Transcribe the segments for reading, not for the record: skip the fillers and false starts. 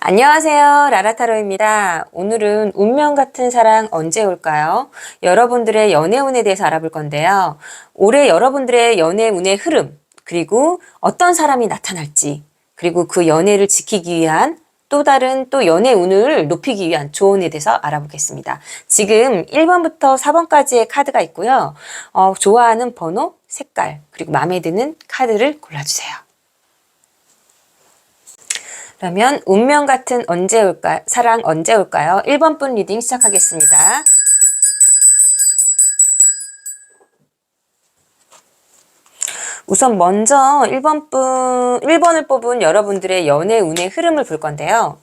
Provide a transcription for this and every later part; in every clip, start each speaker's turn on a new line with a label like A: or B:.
A: 안녕하세요. 라라타로입니다. 오늘은 운명 같은 사랑 언제 올까요? 여러분들의 연애운에 대해서 알아볼 건데요. 올해 여러분들의 연애운의 흐름, 그리고 어떤 사람이 나타날지, 그리고 그 연애를 지키기 위한 또 다른 또 연애운을 높이기 위한 조언에 대해서 알아보겠습니다. 지금 1번부터 4번까지의 카드가 있고요. 좋아하는 번호, 색깔, 그리고 마음에 드는 카드를 골라주세요. 그러면 운명 같은 사랑 언제 올까요? 1번 분 리딩 시작하겠습니다. 우선 먼저 1번을 뽑은 여러분들의 연애 운의 흐름을 볼 건데요.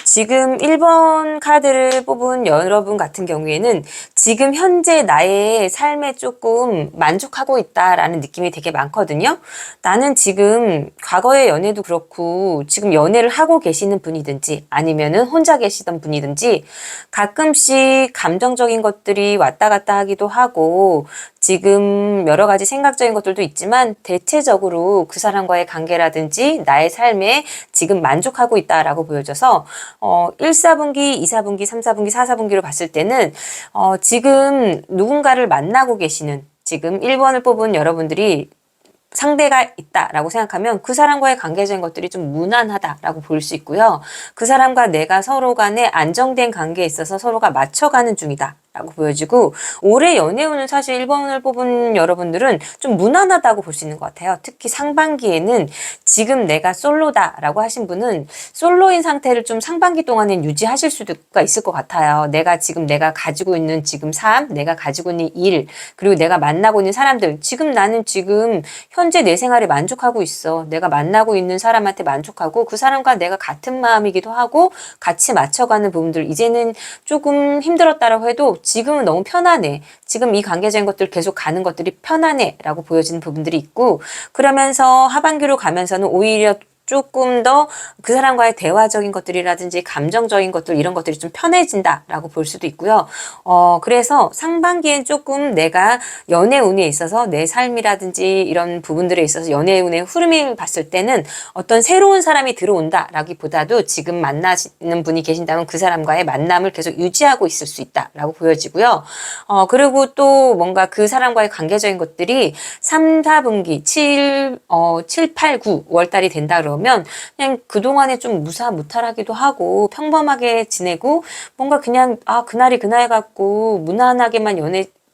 A: 지금 1번 카드를 뽑은 여러분 같은 경우에는 지금 현재 나의 삶에 조금 만족하고 있다라는 느낌이 되게 많거든요. 나는 지금 과거의 연애도 그렇고 지금 연애를 하고 계시는 분이든지 아니면은 혼자 계시던 분이든지 가끔씩 감정적인 것들이 왔다 갔다 하기도 하고 지금 여러 가지 생각적인 것들도 있지만 대체적으로 그 사람과의 관계라든지 나의 삶에 지금 만족하고 있다라고 보여져서 1, 4분기, 2, 4분기, 3, 4분기, 4, 4분기로 봤을 때는 지금 누군가를 만나고 계시는 지금 1번을 뽑은 여러분들이 상대가 있다라고 생각하면 그 사람과의 관계적인 것들이 좀 무난하다라고 볼 수 있고요. 그 사람과 내가 서로 간에 안정된 관계에 있어서 서로가 맞춰가는 중이다. 라고 보여지고 올해 연애운은 사실 1번을 뽑은 여러분들은 좀 무난하다고 볼 수 있는 것 같아요. 특히 상반기에는 지금 내가 솔로다라고 하신 분은 솔로인 상태를 좀 상반기 동안엔 유지하실 수가 있을 것 같아요. 내가 가지고 있는 지금 삶, 내가 가지고 있는 일, 그리고 내가 만나고 있는 사람들, 나는 지금 현재 내 생활에 만족하고 있어. 내가 만나고 있는 사람한테 만족하고 그 사람과 내가 같은 마음이기도 하고 같이 맞춰가는 부분들 이제는 조금 힘들었다라고 해도 지금은 너무 편안해. 지금 이 관계적인 것들 계속 가는 것들이 편안해 라고 보여지는 부분들이 있고 그러면서 하반기로 가면서는 오히려 조금 더 그 사람과의 대화적인 것들이라든지 감정적인 것들 이런 것들이 좀 편해진다라고 볼 수도 있고요. 그래서 상반기엔 조금 내가 연애운에 있어서 내 삶이라든지 이런 부분들에 있어서 연애운의 흐름을 봤을 때는 어떤 새로운 사람이 들어온다라기보다도 지금 만나시는 분이 계신다면 그 사람과의 만남을 계속 유지하고 있을 수 있다라고 보여지고요. 그리고 또 뭔가 그 사람과의 관계적인 것들이 3, 4분기, 7, 8, 9 월달이 된다 그러면 그냥 그동안에 좀 무사무탈하기도 하고 평범하게 지내고 뭔가 그냥 그날이 그날 같고 무난하게만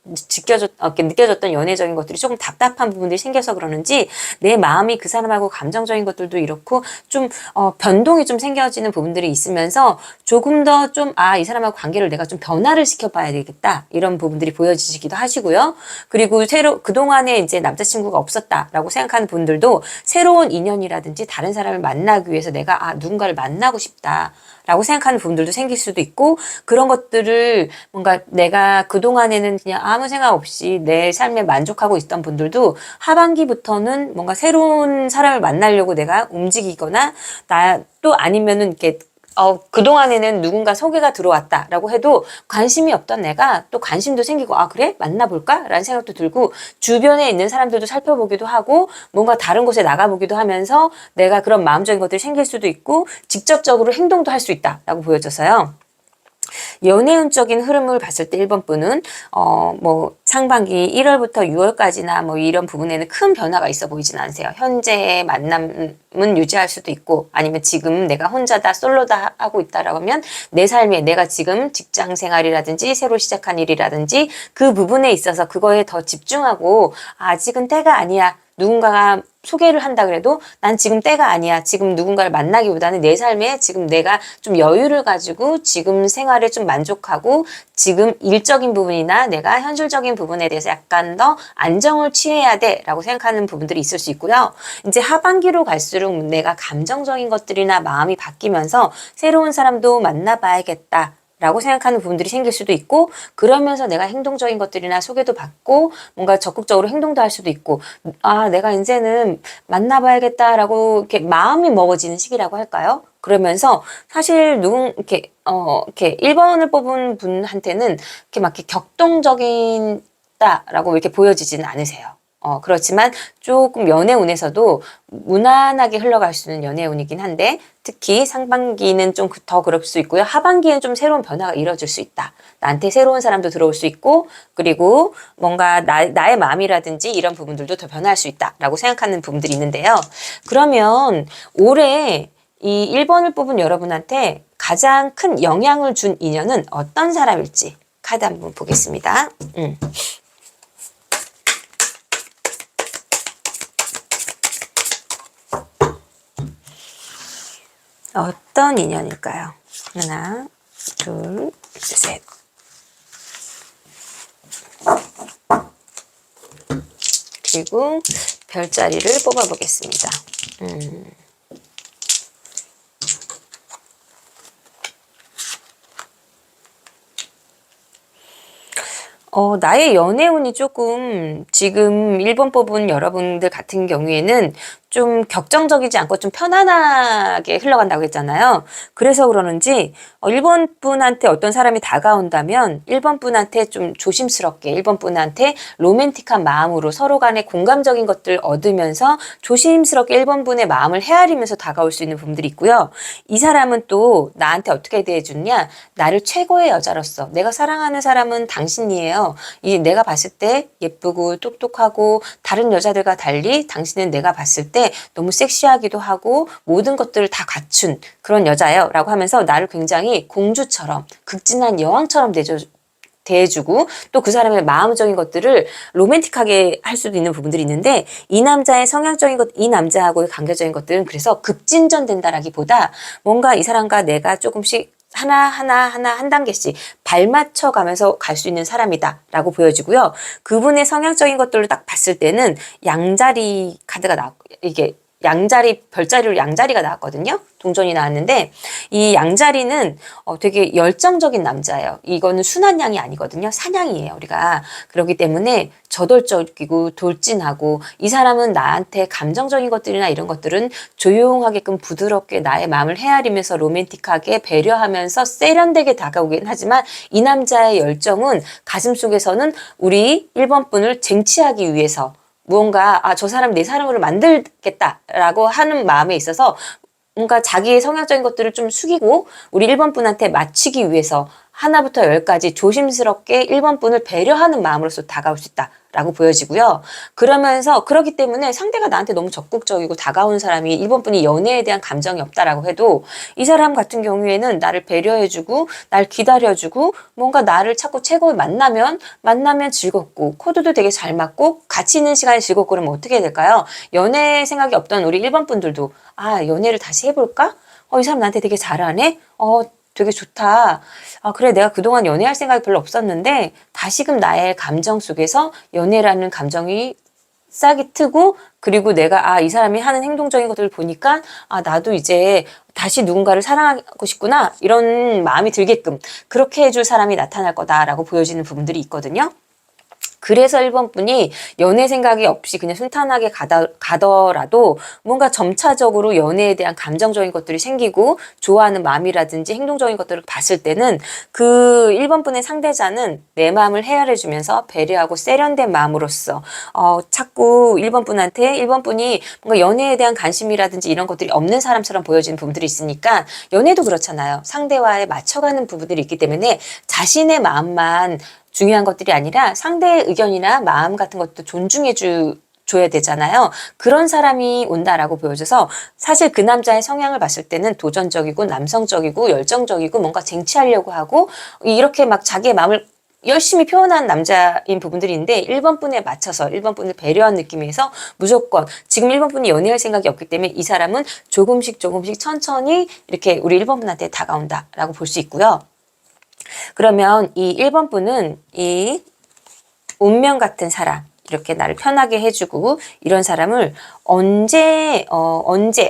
A: 느껴졌던 연애적인 것들이 조금 답답한 부분들이 생겨서 그러는지 내 마음이 그 사람하고 감정적인 것들도 이렇고 좀 변동이 좀 생겨지는 부분들이 있으면서 조금 더 이 사람하고 관계를 내가 좀 변화를 시켜봐야 되겠다 이런 부분들이 보여지시기도 하시고요. 그리고 그동안에 이제 남자친구가 없었다라고 생각하는 분들도 새로운 인연이라든지 다른 사람을 만나기 위해서 내가 누군가를 만나고 싶다 라고 생각하는 부분들도 생길 수도 있고 그런 것들을 뭔가 내가 그동안에는 그냥 아무 생각 없이 내 삶에 만족하고 있던 분들도 하반기부터는 뭔가 새로운 사람을 만나려고 내가 움직이거나 또 아니면은 이렇게 그동안에는 누군가 소개가 들어왔다라고 해도 관심이 없던 내가 또 관심도 생기고 그래? 만나볼까? 라는 생각도 들고 주변에 있는 사람들도 살펴보기도 하고 뭔가 다른 곳에 나가보기도 하면서 내가 그런 마음적인 것들이 생길 수도 있고 직접적으로 행동도 할 수 있다라고 보여져서요. 연애운적인 흐름을 봤을 때 1번 분은 상반기 1월부터 6월까지나 이런 부분에는 큰 변화가 있어 보이진 않으세요. 현재의 만남은 유지할 수도 있고 아니면 지금 내가 혼자다 솔로다 하고 있다라고 하면 내 삶에 내가 지금 직장 생활이라든지 새로 시작한 일이라든지 그 부분에 있어서 그거에 더 집중하고 아직은 때가 아니야. 누군가가 소개를 한다 그래도 난 지금 때가 아니야. 지금 누군가를 만나기보다는 내 삶에 지금 내가 좀 여유를 가지고 지금 생활에 좀 만족하고 지금 일적인 부분이나 내가 현실적인 부분에 대해서 약간 더 안정을 취해야 돼 라고 생각하는 부분들이 있을 수 있고요. 이제 하반기로 갈수록 내가 감정적인 것들이나 마음이 바뀌면서 새로운 사람도 만나봐야겠다. 라고 생각하는 부분들이 생길 수도 있고 그러면서 내가 행동적인 것들이나 소개도 받고 뭔가 적극적으로 행동도 할 수도 있고 내가 이제는 만나봐야겠다라고 이렇게 마음이 먹어지는 시기라고 할까요? 그러면서 사실 이렇게 1번을 뽑은 분한테는 이렇게 막 이렇게 격동적이다라고 이렇게 보여지지는 않으세요. 그렇지만 조금 연애운에서도 무난하게 흘러갈 수 있는 연애운이긴 한데 특히 상반기는 좀 더 그럴 수 있고요. 하반기에는 좀 새로운 변화가 이뤄질 수 있다. 나한테 새로운 사람도 들어올 수 있고 그리고 뭔가 나의 마음이라든지 이런 부분들도 더 변할 수 있다라고 생각하는 부분들이 있는데요. 그러면 올해 이 1번을 뽑은 여러분한테 가장 큰 영향을 준 인연은 어떤 사람일지 카드 한번 보겠습니다. 어떤 인연일까요? 하나, 둘, 셋. 그리고 별자리를 뽑아보겠습니다. 나의 연애운이 조금 지금 1번 뽑은 여러분들 같은 경우에는 좀 격정적이지 않고 좀 편안하게 흘러간다고 했잖아요. 그래서 그러는지 1번 분한테 어떤 사람이 다가온다면 1번 분한테 좀 조심스럽게 1번 분한테 로맨틱한 마음으로 서로 간에 공감적인 것들 얻으면서 조심스럽게 1번 분의 마음을 헤아리면서 다가올 수 있는 부분들이 있고요. 이 사람은 또 나한테 어떻게 대해주냐? 나를 최고의 여자로서 내가 사랑하는 사람은 당신이에요. 내가 봤을 때 예쁘고 똑똑하고 다른 여자들과 달리 당신은 내가 봤을 때 너무 섹시하기도 하고 모든 것들을 다 갖춘 그런 여자예요 라고 하면서 나를 굉장히 공주처럼 극진한 여왕처럼 대해주고 또 그 사람의 마음적인 것들을 로맨틱하게 할 수도 있는 부분들이 있는데 이 남자의 성향적인 것, 이 남자하고의 관계적인 것들은 그래서 급진전된다라기보다 뭔가 이 사람과 내가 조금씩 하나 한 단계씩 발맞춰 가면서 갈 수 있는 사람이다 라고 보여지고요. 그분의 성향적인 것들을 딱 봤을 때는 양자리 카드가 이게 양자리, 별자리로 양자리가 나왔거든요. 동전이 나왔는데 이 양자리는 되게 열정적인 남자예요. 이거는 순한 양이 아니거든요. 산양이에요. 우리가. 그렇기 때문에 저돌적이고 돌진하고 이 사람은 나한테 감정적인 것들이나 이런 것들은 조용하게끔 부드럽게 나의 마음을 헤아리면서 로맨틱하게 배려하면서 세련되게 다가오긴 하지만 이 남자의 열정은 가슴속에서는 우리 1번 분을 쟁취하기 위해서 무언가 저 사람 내 사람으로 만들겠다라고 하는 마음에 있어서 뭔가 자기의 성향적인 것들을 좀 숙이고 우리 1번 분한테 맞추기 위해서 하나부터 10까지 조심스럽게 1번 분을 배려하는 마음으로서 다가올 수 있다라고 보여지고요. 그러면서 그렇기 때문에 상대가 나한테 너무 적극적이고 다가오는 사람이 1번 분이 연애에 대한 감정이 없다라고 해도 이 사람 같은 경우에는 나를 배려해주고 날 기다려주고 뭔가 나를 찾고 최고의 만나면 즐겁고 코드도 되게 잘 맞고 같이 있는 시간이 즐겁고 그러면 어떻게 될까요? 연애 생각이 없던 우리 1번 분들도 연애를 다시 해볼까? 이 사람 나한테 되게 잘하네? 되게 좋다. 그래, 내가 그동안 연애할 생각이 별로 없었는데, 다시금 나의 감정 속에서 연애라는 감정이 싹이 트고, 그리고 내가, 이 사람이 하는 행동적인 것들을 보니까, 나도 이제 다시 누군가를 사랑하고 싶구나. 이런 마음이 들게끔, 그렇게 해줄 사람이 나타날 거다라고 보여지는 부분들이 있거든요. 그래서 1번 분이 연애 생각이 없이 그냥 순탄하게 가더라도 뭔가 점차적으로 연애에 대한 감정적인 것들이 생기고 좋아하는 마음이라든지 행동적인 것들을 봤을 때는 그 1번 분의 상대자는 내 마음을 헤아려주면서 배려하고 세련된 마음으로써 자꾸 1번 분한테 1번 분이 뭔가 연애에 대한 관심이라든지 이런 것들이 없는 사람처럼 보여지는 부분들이 있으니까 연애도 그렇잖아요. 상대와에 맞춰가는 부분들이 있기 때문에 자신의 마음만 중요한 것들이 아니라 상대의 의견이나 마음 같은 것도 존중해 줘야 되잖아요. 그런 사람이 온다라고 보여져서 사실 그 남자의 성향을 봤을 때는 도전적이고 남성적이고 열정적이고 뭔가 쟁취하려고 하고 이렇게 막 자기의 마음을 열심히 표현한 남자인 부분들이 있는데 1번 분에 맞춰서 1번 분을 배려한 느낌에서 무조건 지금 1번 분이 연애할 생각이 없기 때문에 이 사람은 조금씩 천천히 이렇게 우리 1번 분한테 다가온다라고 볼 수 있고요. 그러면 이 1번 분은 이 운명 같은 사람, 이렇게 나를 편하게 해주고 이런 사람을 언제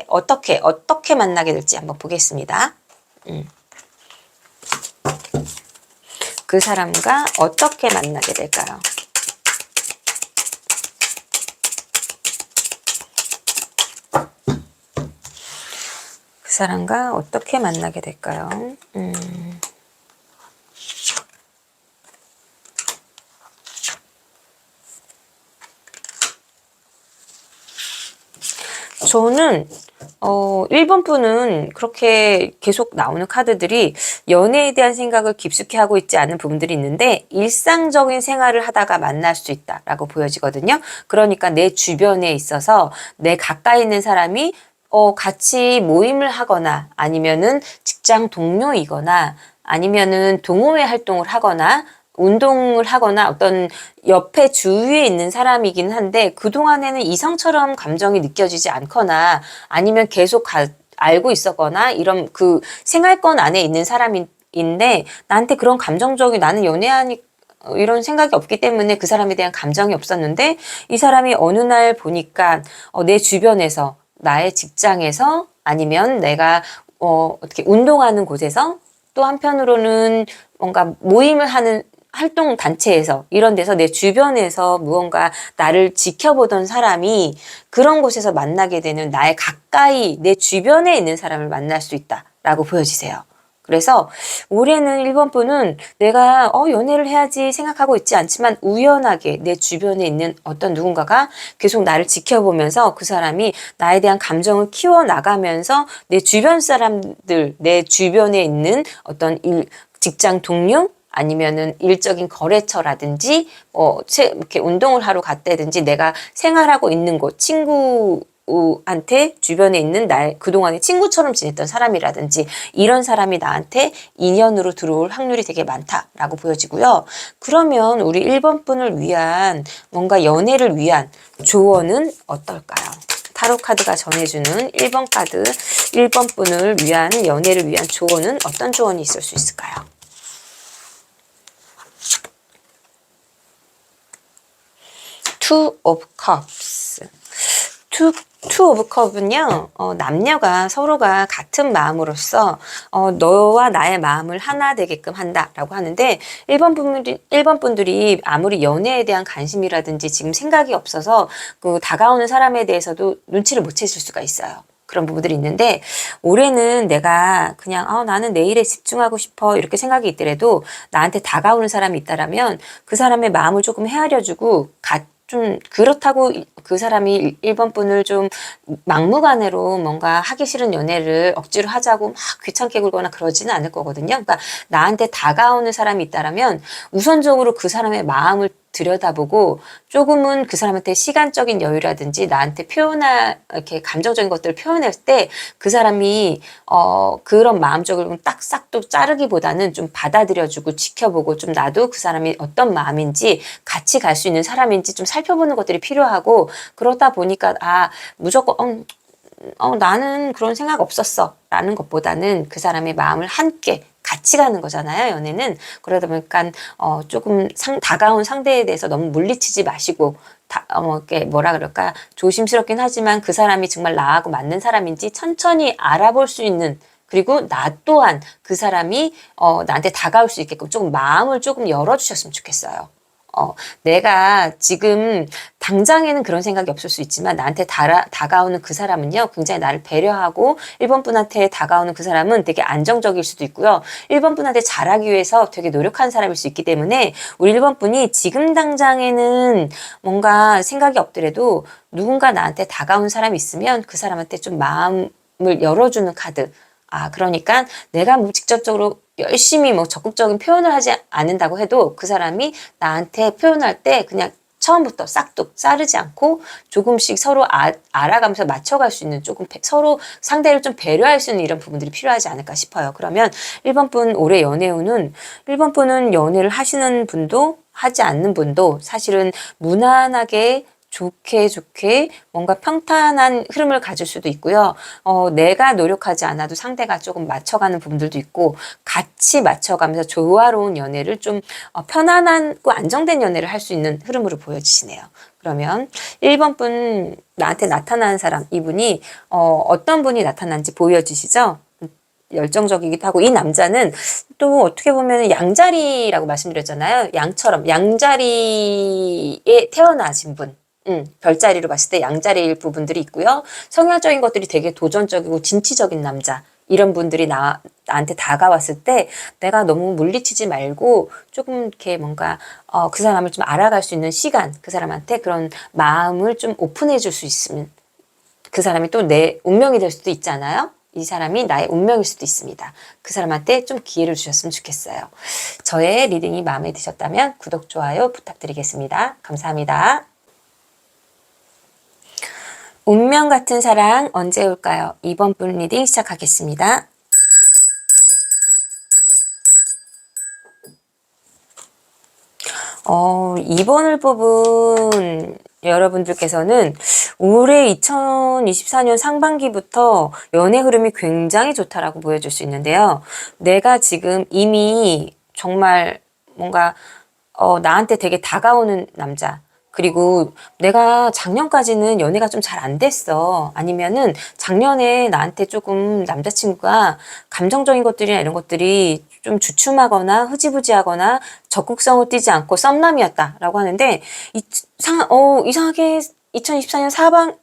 A: 어떻게 만나게 될지 한번 보겠습니다. 그 사람과 어떻게 만나게 될까요? 그 사람과 어떻게 만나게 될까요? 저는 1번 분은 그렇게 계속 나오는 카드들이 연애에 대한 생각을 깊숙이 하고 있지 않은 부분들이 있는데 일상적인 생활을 하다가 만날 수 있다라고 보여지거든요. 그러니까 내 주변에 있어서 내 가까이 있는 사람이 같이 모임을 하거나 아니면은 직장 동료이거나 아니면은 동호회 활동을 하거나 운동을 하거나 어떤 옆에 주위에 있는 사람이긴 한데 그동안에는 이성처럼 감정이 느껴지지 않거나 아니면 계속 알고 있었거나 이런 그 생활권 안에 있는 사람인데 나한테 그런 감정적인 나는 연애하니 이런 생각이 없기 때문에 그 사람에 대한 감정이 없었는데 이 사람이 어느 날 보니까 내 주변에서 나의 직장에서 아니면 내가 어떻게 운동하는 곳에서 또 한편으로는 뭔가 모임을 하는 활동 단체에서 이런 데서 내 주변에서 무언가 나를 지켜보던 사람이 그런 곳에서 만나게 되는 나의 가까이 내 주변에 있는 사람을 만날 수 있다라고 보여지세요. 그래서 올해는 1번 분은 내가 연애를 해야지 생각하고 있지 않지만 우연하게 내 주변에 있는 어떤 누군가가 계속 나를 지켜보면서 그 사람이 나에 대한 감정을 키워나가면서 내 주변 사람들, 내 주변에 있는 어떤 직장 동료 아니면은 일적인 거래처라든지 이렇게 운동을 하러 갔다든지 내가 생활하고 있는 곳 친구한테 주변에 있는 나의 그동안에 친구처럼 지냈던 사람이라든지 이런 사람이 나한테 인연으로 들어올 확률이 되게 많다라고 보여지고요. 그러면 우리 1번 분을 위한 뭔가 연애를 위한 조언은 어떨까요? 타로 카드가 전해주는 1번 카드 1번 분을 위한 연애를 위한 조언은 어떤 조언이 있을 수 있을까요? Two of Cups. Two of Cup은요, 남녀가 서로가 같은 마음으로서, 너와 나의 마음을 하나 되게끔 한다라고 하는데, 1번 분들이 아무리 연애에 대한 관심이라든지 지금 생각이 없어서, 그 다가오는 사람에 대해서도 눈치를 못 채실 수가 있어요. 그런 부분들이 있는데 올해는 내가 그냥 나는 내 일에 집중하고 싶어 이렇게 생각이 있더라도 나한테 다가오는 사람이 있다라면 그 사람의 마음을 조금 헤아려주고 좀 그렇다고 그 사람이 1번 분을 좀 막무가내로 뭔가 하기 싫은 연애를 억지로 하자고 막 귀찮게 굴거나 그러지는 않을 거거든요. 그러니까 나한테 다가오는 사람이 있다라면 우선적으로 그 사람의 마음을 들여다보고 조금은 그 사람한테 시간적인 여유라든지 나한테 이렇게 감정적인 것들을 표현할 때 그 사람이 그런 마음적으로 딱 싹 또 자르기보다는 좀 받아들여주고 지켜보고 좀 나도 그 사람이 어떤 마음인지 같이 갈 수 있는 사람인지 좀 살펴보는 것들이 필요하고 그러다 보니까 무조건 나는 그런 생각 없었어 라는 것보다는 그 사람의 마음을 함께 같이 가는 거잖아요, 연애는. 그러다 보니까 조금 다가온 상대에 대해서 너무 물리치지 마시고 이렇게 뭐라 그럴까 조심스럽긴 하지만 그 사람이 정말 나하고 맞는 사람인지 천천히 알아볼 수 있는 그리고 나 또한 그 사람이 나한테 다가올 수 있게끔 조금 마음을 조금 열어주셨으면 좋겠어요. 내가 지금 당장에는 그런 생각이 없을 수 있지만 나한테 다가오는 그 사람은요 굉장히 나를 배려하고 1번 분한테 다가오는 그 사람은 되게 안정적일 수도 있고요 1번 분한테 잘하기 위해서 되게 노력한 사람일 수 있기 때문에 우리 1번 분이 지금 당장에는 뭔가 생각이 없더라도 누군가 나한테 다가온 사람이 있으면 그 사람한테 좀 마음을 열어주는 카드 그러니까 내가 뭐 직접적으로 열심히 뭐 적극적인 표현을 하지 않는다고 해도 그 사람이 나한테 표현할 때 그냥 처음부터 싹둑 자르지 않고 조금씩 서로 알아가면서 맞춰갈 수 있는 조금 서로 상대를 좀 배려할 수 있는 이런 부분들이 필요하지 않을까 싶어요. 그러면 1번 분 올해 연애 운은 1번 분은 연애를 하시는 분도 하지 않는 분도 사실은 무난하게 좋게 뭔가 평탄한 흐름을 가질 수도 있고요. 내가 노력하지 않아도 상대가 조금 맞춰가는 부분들도 있고 같이 맞춰가면서 조화로운 연애를 좀 편안하고 안정된 연애를 할 수 있는 흐름으로 보여지시네요. 그러면 1번 분 나한테 나타나는 사람 이분이 어떤 분이 나타난지 보여지시죠? 열정적이기도 하고 이 남자는 또 어떻게 보면 양자리라고 말씀드렸잖아요. 양자리에 태어나신 분. 별자리로 봤을 때 양자리일 부분들이 있고요. 성향적인 것들이 되게 도전적이고 진취적인 남자. 이런 분들이 나한테 다가왔을 때 내가 너무 물리치지 말고 조금 이렇게 뭔가 그 사람을 좀 알아갈 수 있는 시간, 그 사람한테 그런 마음을 좀 오픈해 줄 수 있으면 그 사람이 또 내 운명이 될 수도 있잖아요. 이 사람이 나의 운명일 수도 있습니다. 그 사람한테 좀 기회를 주셨으면 좋겠어요. 저의 리딩이 마음에 드셨다면 구독, 좋아요 부탁드리겠습니다. 감사합니다. 운명 같은 사랑 언제 올까요? 이번 분 리딩 시작하겠습니다. 이번을 뽑은 여러분들께서는 올해 2024년 상반기부터 연애 흐름이 굉장히 좋다라고 보여줄 수 있는데요. 내가 지금 이미 정말 뭔가 나한테 되게 다가오는 남자, 그리고 내가 작년까지는 연애가 좀 잘 안 됐어. 아니면은 작년에 나한테 조금 남자친구가 감정적인 것들이나 이런 것들이 좀 주춤하거나 흐지부지하거나 적극성을 띠지 않고 썸남이었다라고 하는데 이상하게 2024년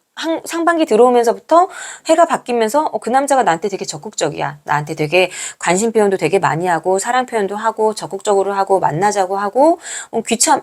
A: 상반기 들어오면서부터 해가 바뀌면서 그 남자가 나한테 되게 적극적이야. 나한테 되게 관심 표현도 되게 많이 하고 사랑 표현도 하고 적극적으로 하고 만나자고 하고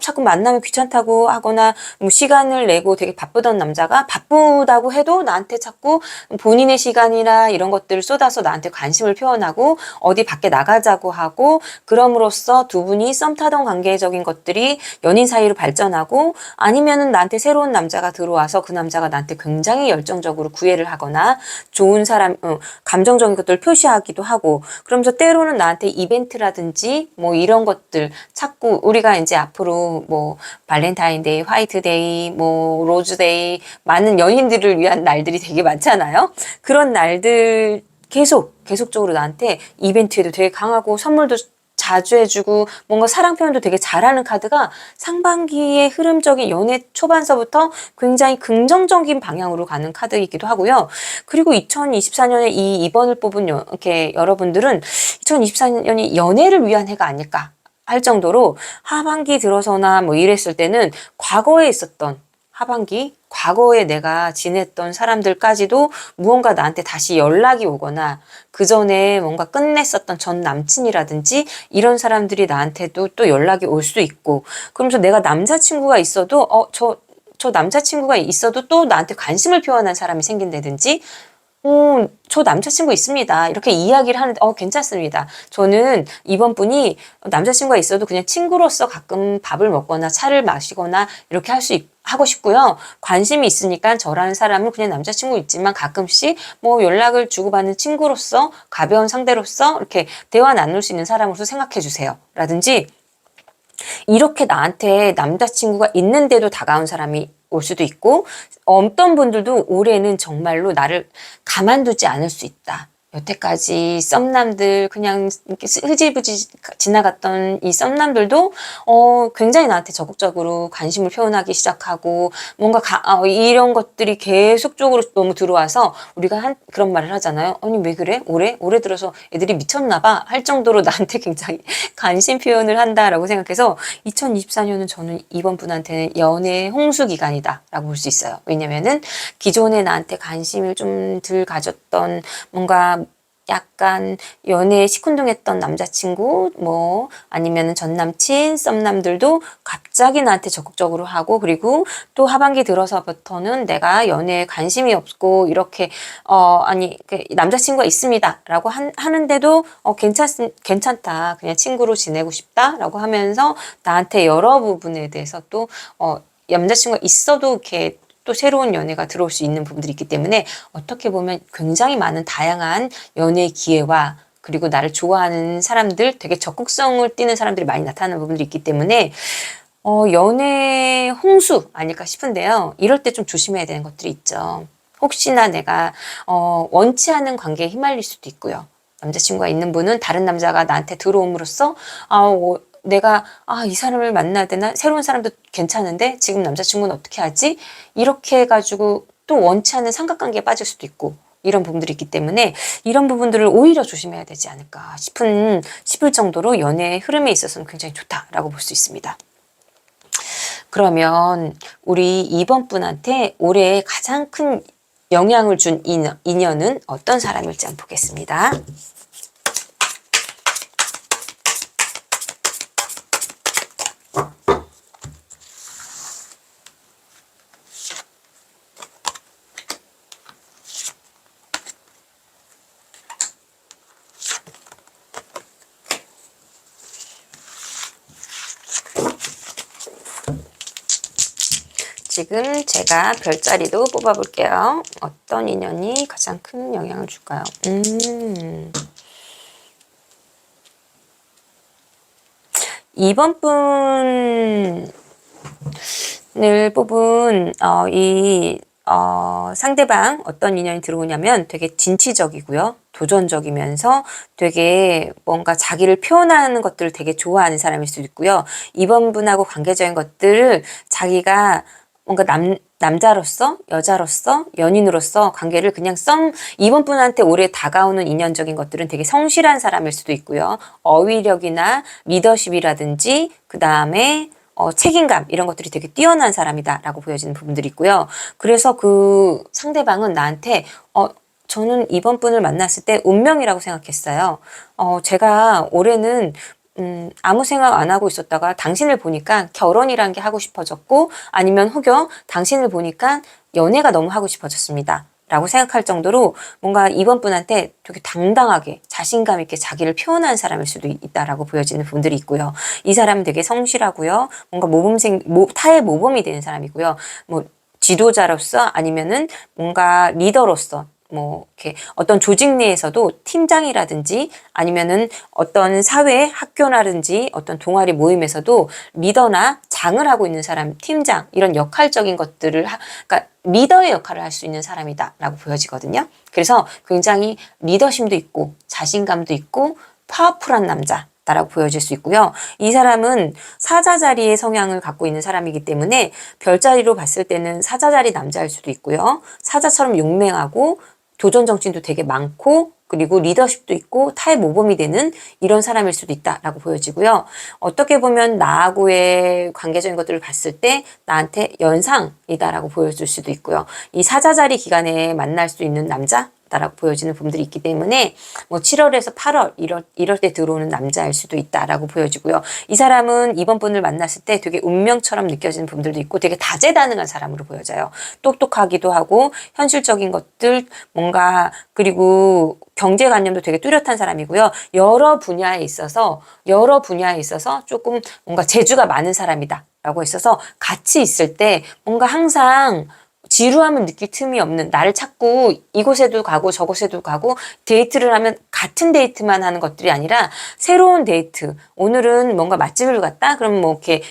A: 자꾸 만나면 귀찮다고 하거나 뭐 시간을 내고 되게 바쁘던 남자가 바쁘다고 해도 나한테 자꾸 본인의 시간이나 이런 것들을 쏟아서 나한테 관심을 표현하고 어디 밖에 나가자고 하고 그럼으로써 두 분이 썸 타던 관계적인 것들이 연인 사이로 발전하고 아니면은 나한테 새로운 남자가 들어와서 그 남자가 나한테 굉장히 열정적으로 구애를 하거나 좋은 사람, 감정적인 것들을 표시하기도 하고 그러면서 때로는 나한테 이벤트라든지 뭐 이런 것들 자꾸 우리가 이제 앞으로 뭐 발렌타인데이, 화이트데이, 뭐 로즈데이 많은 연인들을 위한 날들이 되게 많잖아요. 그런 날들 계속적으로 나한테 이벤트에도 되게 강하고 선물도 자주 해주고 뭔가 사랑 표현도 되게 잘하는 카드가 상반기의 흐름적인 연애 초반서부터 굉장히 긍정적인 방향으로 가는 카드이기도 하고요. 그리고 2024년에 이 2번을 뽑은 이렇게 여러분들은 2024년이 연애를 위한 해가 아닐까 할 정도로 하반기 들어서나 뭐 이랬을 때는 과거에 있었던 과거에 내가 지냈던 사람들까지도 무언가 나한테 다시 연락이 오거나 그 전에 뭔가 끝냈었던 전 남친이라든지 이런 사람들이 나한테도 또 연락이 올 수도 있고 그러면서 내가 남자친구가 있어도 저 남자친구가 있어도 또 나한테 관심을 표현한 사람이 생긴다든지 저 남자친구 있습니다. 이렇게 이야기를 하는데, 괜찮습니다. 저는 이번 분이 남자친구가 있어도 그냥 친구로서 가끔 밥을 먹거나 차를 마시거나 이렇게 하고 싶고요. 관심이 있으니까 저라는 사람은 그냥 남자친구 있지만 가끔씩 뭐 연락을 주고받는 친구로서 가벼운 상대로서 이렇게 대화 나눌 수 있는 사람으로서 생각해 주세요. 라든지, 이렇게 나한테 남자친구가 있는데도 다가온 사람이 올 수도 있고 어떤 분들도 올해는 정말로 나를 가만두지 않을 수 있다. 여태까지 썸남들 그냥 이렇게 흐지부지 지나갔던 이 썸남들도 굉장히 나한테 적극적으로 관심을 표현하기 시작하고 뭔가 이런 것들이 계속적으로 너무 들어와서 우리가 그런 말을 하잖아요. 아니 왜 그래? 올해 들어서 애들이 미쳤나 봐 할 정도로 나한테 굉장히 관심 표현을 한다라고 생각해서 2024년은 저는 이번 분한테는 연애 홍수 기간이다 라고 볼 수 있어요. 왜냐면은 기존에 나한테 관심을 좀 덜 가졌던 뭔가 약간 연애에 시큰둥했던 남자친구 뭐 아니면은 전남친 썸남들도 갑자기 나한테 적극적으로 하고 그리고 또 하반기 들어서부터는 내가 연애에 관심이 없고 이렇게 남자친구가 있습니다 라고 하는데도 괜찮다 그냥 친구로 지내고 싶다 라고 하면서 나한테 여러 부분에 대해서 또 남자친구가 있어도 이렇게 또 새로운 연애가 들어올 수 있는 부분들이 있기 때문에 어떻게 보면 굉장히 많은 다양한 연애 기회와 그리고 나를 좋아하는 사람들, 되게 적극성을 띠는 사람들이 많이 나타나는 부분들이 있기 때문에 연애 홍수 아닐까 싶은데요. 이럴 때 좀 조심해야 되는 것들이 있죠. 혹시나 내가 원치 않은 관계에 휘말릴 수도 있고요. 남자친구가 있는 분은 다른 남자가 나한테 들어옴으로써 내가 이 사람을 만나야 되나? 새로운 사람도 괜찮은데 지금 남자친구는 어떻게 하지? 이렇게 해가지고 또 원치 않는 삼각관계에 빠질 수도 있고 이런 부분들이 있기 때문에 이런 부분들을 오히려 조심해야 되지 않을까 싶을 정도로 연애의 흐름에 있어서는 굉장히 좋다라고 볼 수 있습니다. 그러면 우리 2번 분한테 올해 가장 큰 영향을 준 인연은 어떤 사람일지 한번 보겠습니다. 지금 제가 별자리도 뽑아볼게요. 어떤 인연이 가장 큰 영향을 줄까요? 이번 분을 뽑은 상대방 어떤 인연이 들어오냐면 되게 진취적이고요. 도전적이면서 되게 뭔가 자기를 표현하는 것들을 되게 좋아하는 사람일 수도 있고요. 이번 분하고 관계적인 것들을 자기가 뭔가 남자로서, 여자로서, 연인으로서 관계를 그냥 이번 분한테 오래 다가오는 인연적인 것들은 되게 성실한 사람일 수도 있고요. 어휘력이나 리더십이라든지, 그 다음에 책임감 이런 것들이 되게 뛰어난 사람이다라고 보여지는 부분들이 있고요. 그래서 그 상대방은 나한테 저는 이번 분을 만났을 때 운명이라고 생각했어요. 제가 올해는 아무 생각 안 하고 있었다가 당신을 보니까 결혼이란 게 하고 싶어졌고 아니면 혹여 당신을 보니까 연애가 너무 하고 싶어졌습니다. 라고 생각할 정도로 뭔가 이번 분한테 되게 당당하게 자신감 있게 자기를 표현한 사람일 수도 있다라고 보여지는 부분들이 있고요. 이 사람은 되게 성실하고요. 뭔가 타의 모범이 되는 사람이고요. 뭐 지도자로서 아니면은 뭔가 리더로서 뭐 이렇게 어떤 조직 내에서도 팀장이라든지 아니면은 어떤 사회 학교라든지 어떤 동아리 모임에서도 리더나 장을 하고 있는 사람, 팀장 이런 역할적인 것들을 그러니까 리더의 역할을 할 수 있는 사람이다라고 보여지거든요. 그래서 굉장히 리더심도 있고 자신감도 있고 파워풀한 남자. 라고 보여질 수 있고요. 이 사람은 사자자리의 성향을 갖고 있는 사람이기 때문에 별자리로 봤을 때는 사자자리 남자일 수도 있고요. 사자처럼 용맹하고 도전 정신도 되게 많고 그리고 리더십도 있고 타의 모범이 되는 이런 사람일 수도 있다라고 보여지고요. 어떻게 보면 나하고의 관계적인 것들을 봤을 때 나한테 연상이다라고 보여줄 수도 있고요. 이 사자자리 기간에 만날 수 있는 남자 라고 보여지는 부분들이 있기 때문에 뭐 7월에서 8월 이럴 때 들어오는 남자일 수도 있다라고 보여지고요. 이 사람은 이번 분을 만났을 때 되게 운명처럼 느껴지는 부분들도 있고 되게 다재다능한 사람으로 보여져요. 똑똑하기도 하고 현실적인 것들 뭔가 그리고 경제관념도 되게 뚜렷한 사람이고요. 여러 분야에 있어서 조금 뭔가 재주가 많은 사람이다라고 있어서 같이 있을 때 뭔가 항상 지루함을 느낄 틈이 없는 나를 찾고 이곳에도 가고 저곳에도 가고 데이트를 하면 같은 데이트만 하는 것들이 아니라 새로운 데이트. 오늘은 뭔가 맛집을 갔다? 그럼 뭐 이렇게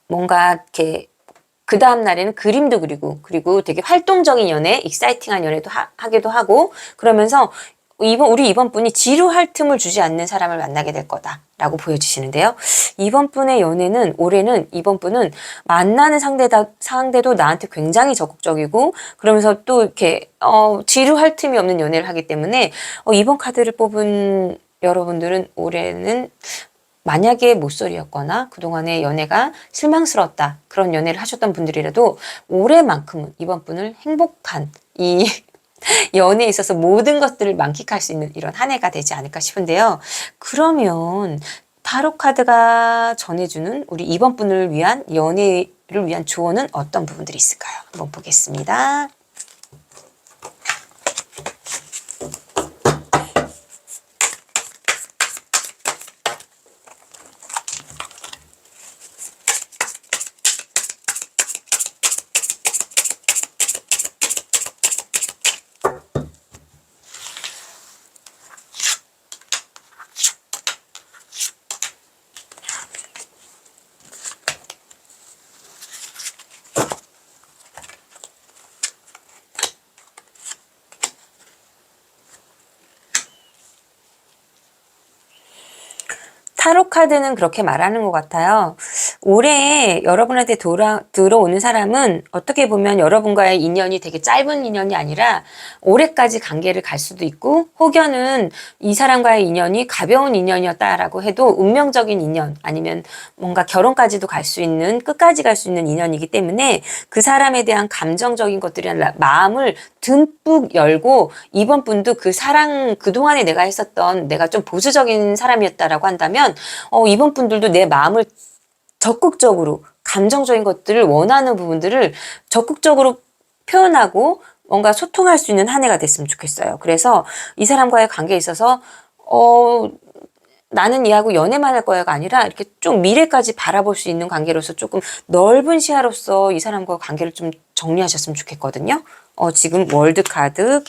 A: 뭔가 이렇게 그 다음 날에는 그림도 그리고 되게 활동적인 연애, 익사이팅한 연애도 하기도 하고 그러면서 우리 이번 분이 지루할 틈을 주지 않는 사람을 만나게 될 거다라고 보여주시는데요. 올해는 이번 분은 만나는 상대도 나한테 굉장히 적극적이고 그러면서 또 이렇게 지루할 틈이 없는 연애를 하기 때문에 이번 카드를 뽑은 여러분들은 올해는 만약에 모쏠이었거나 그동안의 연애가 실망스러웠다 그런 연애를 하셨던 분들이라도 올해만큼은 이번 분을 행복한 이 연애에 있어서 모든 것들을 만끽할 수 있는 이런 한 해가 되지 않을까 싶은데요. 그러면 타로 카드가 전해주는 우리 이번 분을 위한 연애를 위한 조언은 어떤 부분들이 있을까요? 한번 보겠습니다. 타로 카드는 그렇게 말하는 것 같아요. 올해 여러분한테 들어오는 사람은 어떻게 보면 여러분과의 인연이 되게 짧은 인연이 아니라 올해까지 관계를 갈 수도 있고 혹여는 이 사람과의 인연이 가벼운 인연이었다라고 해도 운명적인 인연 아니면 뭔가 결혼까지도 갈 수 있는 끝까지 갈 수 있는 인연이기 때문에 그 사람에 대한 감정적인 것들이나 마음을 듬뿍 열고 이번 분도 그동안에 내가 했었던 내가 좀 보수적인 사람이었다라고 한다면 이번 분들도 내 마음을 적극적으로 감정적인 것들을 원하는 부분들을 적극적으로 표현하고 뭔가 소통할 수 있는 한 해가 됐으면 좋겠어요. 그래서 이 사람과의 관계에 있어서 나는 얘하고 연애만 할 거야가 아니라 이렇게 좀 미래까지 바라볼 수 있는 관계로서 조금 넓은 시야로서 이 사람과 관계를 좀 정리하셨으면 좋겠거든요. 지금 월드카드,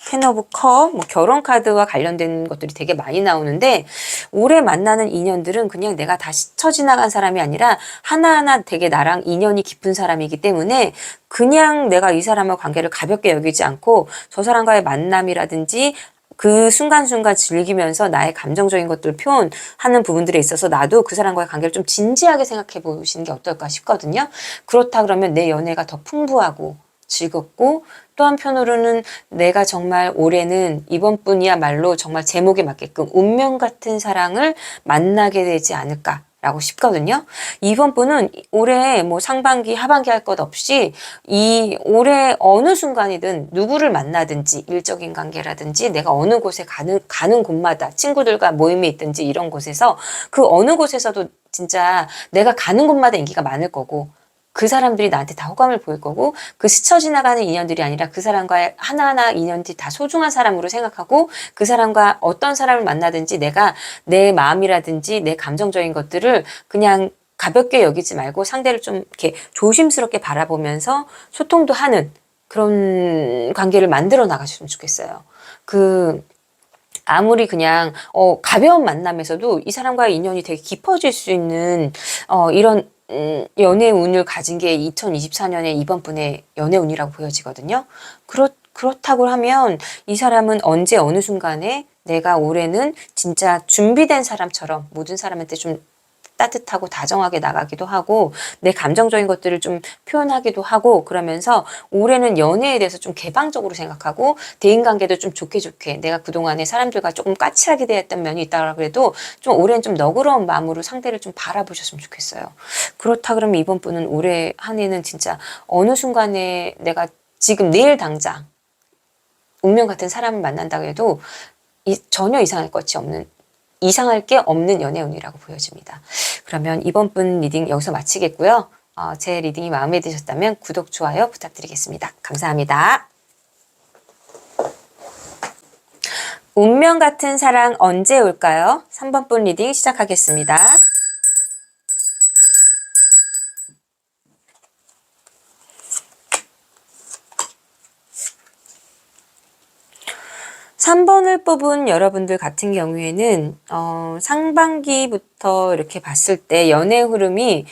A: 텐 오브 컵, 뭐 결혼 카드와 관련된 것들이 되게 많이 나오는데 올해 만나는 인연들은 그냥 내가 다 스쳐 지나간 사람이 아니라 하나하나 되게 나랑 인연이 깊은 사람이기 때문에 그냥 내가 이 사람과 관계를 가볍게 여기지 않고 저 사람과의 만남이라든지 그 순간순간 즐기면서 나의 감정적인 것들을 표현하는 부분들에 있어서 나도 그 사람과의 관계를 좀 진지하게 생각해 보시는 게 어떨까 싶거든요. 그렇다 그러면 내 연애가 더 풍부하고 즐겁고 또 한편으로는 내가 정말 올해는 이번 분이야말로 정말 제목에 맞게끔 운명 같은 사랑을 만나게 되지 않을까 라고 싶거든요. 이번 분은 올해 뭐 상반기, 하반기 할 것 없이 이 올해 어느 순간이든 누구를 만나든지 일적인 관계라든지 내가 어느 곳에 가는 곳마다 친구들과 모임이 있든지 이런 곳에서 그 어느 곳에서도 진짜 내가 가는 곳마다 인기가 많을 거고 그 사람들이 나한테 다 호감을 보일 거고 그 스쳐 지나가는 인연들이 아니라 그 사람과의 하나하나 인연들이 다 소중한 사람으로 생각하고 그 사람과 어떤 사람을 만나든지 내가 내 마음이라든지 내 감정적인 것들을 그냥 가볍게 여기지 말고 상대를 좀 이렇게 조심스럽게 바라보면서 소통도 하는 그런 관계를 만들어 나가셨으면 좋겠어요. 아무리 그냥 가벼운 만남에서도 이 사람과의 인연이 되게 깊어질 수 있는 이런 연애 운을 가진 게 2024년에 이번 분의 연애 운이라고 보여지거든요. 그렇다고 하면 이 사람은 언제 어느 순간에 내가 올해는 진짜 준비된 사람처럼 모든 사람한테 좀 따뜻하고 다정하게 나가기도 하고 내 감정적인 것들을 좀 표현하기도 하고 그러면서 올해는 연애에 대해서 좀 개방적으로 생각하고 대인관계도 좀 좋게 내가 그동안에 사람들과 조금 까칠하게 대했던 면이 있다고 그래도 좀 올해는 좀 너그러운 마음으로 상대를 좀 바라보셨으면 좋겠어요. 그렇다 그러면 이번 분은 올해 한 해는 진짜 어느 순간에 내가 지금 내일 당장 운명 같은 사람을 만난다고 해도 전혀 이상할 게 없는 연애운이라고 보여집니다. 그러면 이번 분 리딩 여기서 마치겠고요. 제 리딩이 마음에 드셨다면 구독, 좋아요 부탁드리겠습니다. 감사합니다. 운명 같은 사랑 언제 올까요? 3번 분 리딩 시작하겠습니다. 3번을 뽑은 여러분들 같은 경우에는 상반기부터 이렇게 봤을 때 연애 흐름이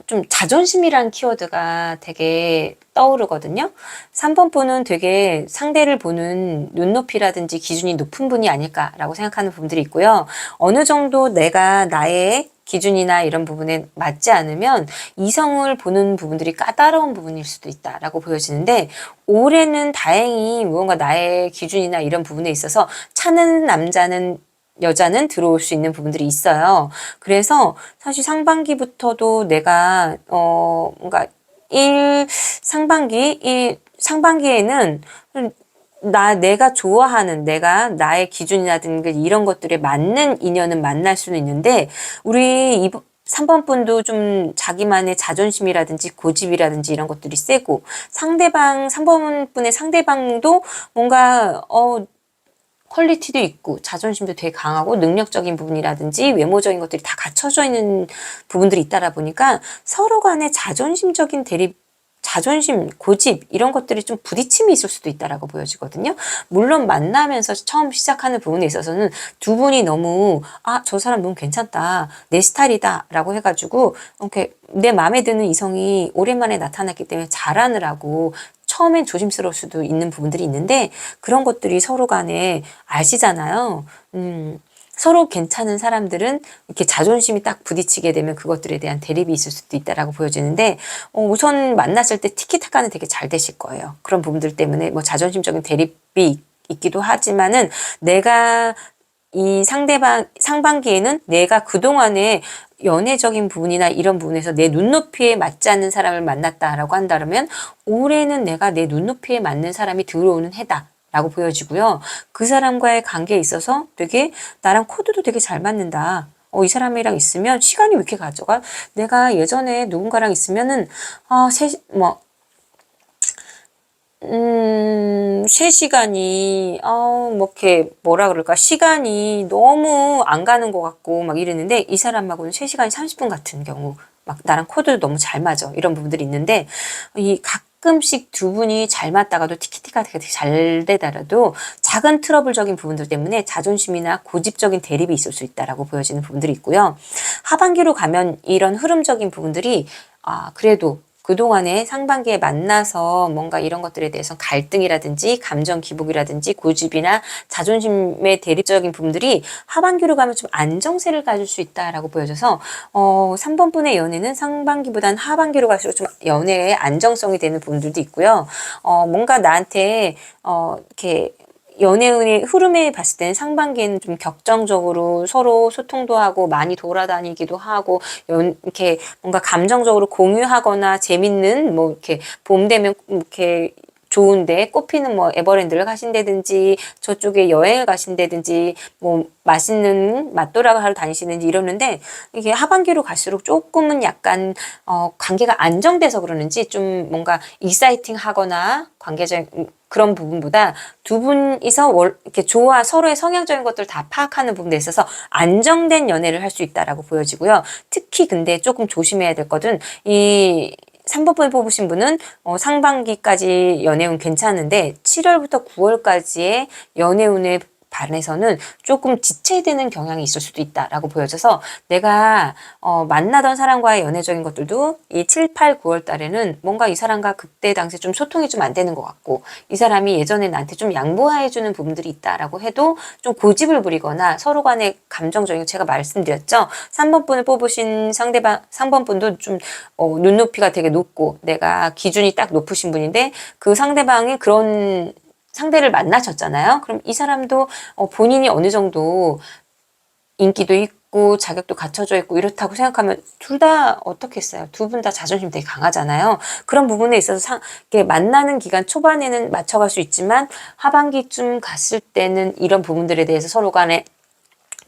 A: 좀 자존심이란 키워드가 되게 떠오르거든요. 3번 분은 되게 상대를 보는 눈높이라든지 기준이 높은 분이 아닐까라고 생각하는 부분들이 있고요. 어느 정도 내가 나의 기준이나 이런 부분에 맞지 않으면 이성을 보는 부분들이 까다로운 부분일 수도 있다라고 보여지는데 올해는 다행히 무언가 나의 기준이나 이런 부분에 있어서 차는 여자는 들어올 수 있는 부분들이 있어요. 그래서 사실 상반기부터도 내가 뭔가 상반기에는 내가 좋아하는 나의 기준이라든가 이런 것들에 맞는 인연은 만날 수는 있는데 우리 3번 분도 좀 자기만의 자존심이라든지 고집이라든지 이런 것들이 세고 3번 분의 상대방도 뭔가 퀄리티도 있고 자존심도 되게 강하고 능력적인 부분이라든지 외모적인 것들이 다 갖춰져 있는 부분들이 있다라 보니까 서로 간의 자존심, 고집 이런 것들이 좀 부딪힘이 있을 수도 있다라고 보여지거든요. 물론 만나면서 처음 시작하는 부분에 있어서는 두 분이 너무 저 사람 너무 괜찮다, 내 스타일이다 라고 해가지고 이렇게 내 마음에 드는 이성이 오랜만에 나타났기 때문에 잘하느라고 처음엔 조심스러울 수도 있는 부분들이 있는데 그런 것들이 서로 간에 아시잖아요. 서로 괜찮은 사람들은 이렇게 자존심이 딱 부딪히게 되면 그것들에 대한 대립이 있을 수도 있다라고 보여지는데 우선 만났을 때 티키타카는 되게 잘 되실 거예요. 그런 부분들 때문에 뭐 자존심적인 대립이 있기도 하지만은 내가 이 상반기에는 내가 그동안에 연애적인 부분이나 이런 부분에서 내 눈높이에 맞지 않는 사람을 만났다라고 한다면 올해는 내가 내 눈높이에 맞는 사람이 들어오는 해다. 라고 보여지고요. 그 사람과의 관계에 있어서 되게 나랑 코드도 되게 잘 맞는다. 이 사람이랑 있으면 시간이 왜 이렇게 가져가? 내가 예전에 누군가랑 3시간이, 뭐, 이렇게, 뭐라 그럴까, 시간이 너무 안 가는 것 같고, 막 이러는데, 이 사람하고는 3시간이 30분 같은 경우, 막 나랑 코드도 너무 잘 맞아. 이런 부분들이 있는데, 이 가끔씩 두 분이 잘 맞다가도 티키티가 되게 잘 되더라도 작은 트러블적인 부분들 때문에 자존심이나 고집적인 대립이 있을 수 있다라고 보여지는 부분들이 있고요. 하반기로 가면 이런 흐름적인 부분들이, 그래도 그동안에 상반기에 만나서 뭔가 이런 것들에 대해서 갈등이라든지 감정 기복이라든지 고집이나 자존심의 대립적인 부분들이 하반기로 가면 좀 안정세를 가질 수 있다라고 보여져서 3번 분의 연애는 상반기보다는 하반기로 갈수록 좀 연애의 안정성이 되는 부분들도 있고요. 뭔가 나한테 이렇게 연애운의 흐름에 봤을 때는 상반기에는 좀 격정적으로 서로 소통도 하고 많이 돌아다니기도 하고 이렇게 뭔가 감정적으로 공유하거나 재밌는 뭐 이렇게 봄 되면 이렇게 좋은데 꽃피는 뭐 에버랜드를 가신다든지 저쪽에 여행을 가신다든지 뭐 맛있는 맛도락을 하러 다니시는지 이러는데 이게 하반기로 갈수록 조금은 약간 관계가 안정돼서 그러는지 좀 뭔가 익사이팅 하거나 관계적 그런 부분보다 두 분이서 이렇게 서로의 성향적인 것들을 다 파악하는 부분에 있어서 안정된 연애를 할 수 있다라고 보여지고요. 특히 근데 조금 조심해야 될 것은 이 3번을 뽑으신 분은 상반기까지 연애운 괜찮은데 7월부터 9월까지의 연애운에 반해서는 조금 지체되는 경향이 있을 수도 있다라고 보여져서 내가 만나던 사람과의 연애적인 것들도 이 7, 8, 9월 달에는 뭔가 이 사람과 그때 당시에 좀 소통이 좀 안 되는 것 같고 이 사람이 예전에 나한테 좀 양보해주는 부분들이 있다라고 해도 좀 고집을 부리거나 서로 간의 감정적인 제가 말씀드렸죠. 3번 분을 뽑으신 상대방 3번 분도 좀 눈높이가 되게 높고 내가 기준이 딱 높으신 분인데 그 상대방이 그런 상대를 만나셨잖아요. 그럼 이 사람도 본인이 어느 정도 인기도 있고 자격도 갖춰져 있고 이렇다고 생각하면 둘 다 어떻겠어요? 두 분 다 자존심 되게 강하잖아요. 그런 부분에 있어서 이렇게 만나는 기간 초반에는 맞춰갈 수 있지만 하반기쯤 갔을 때는 이런 부분들에 대해서 서로 간에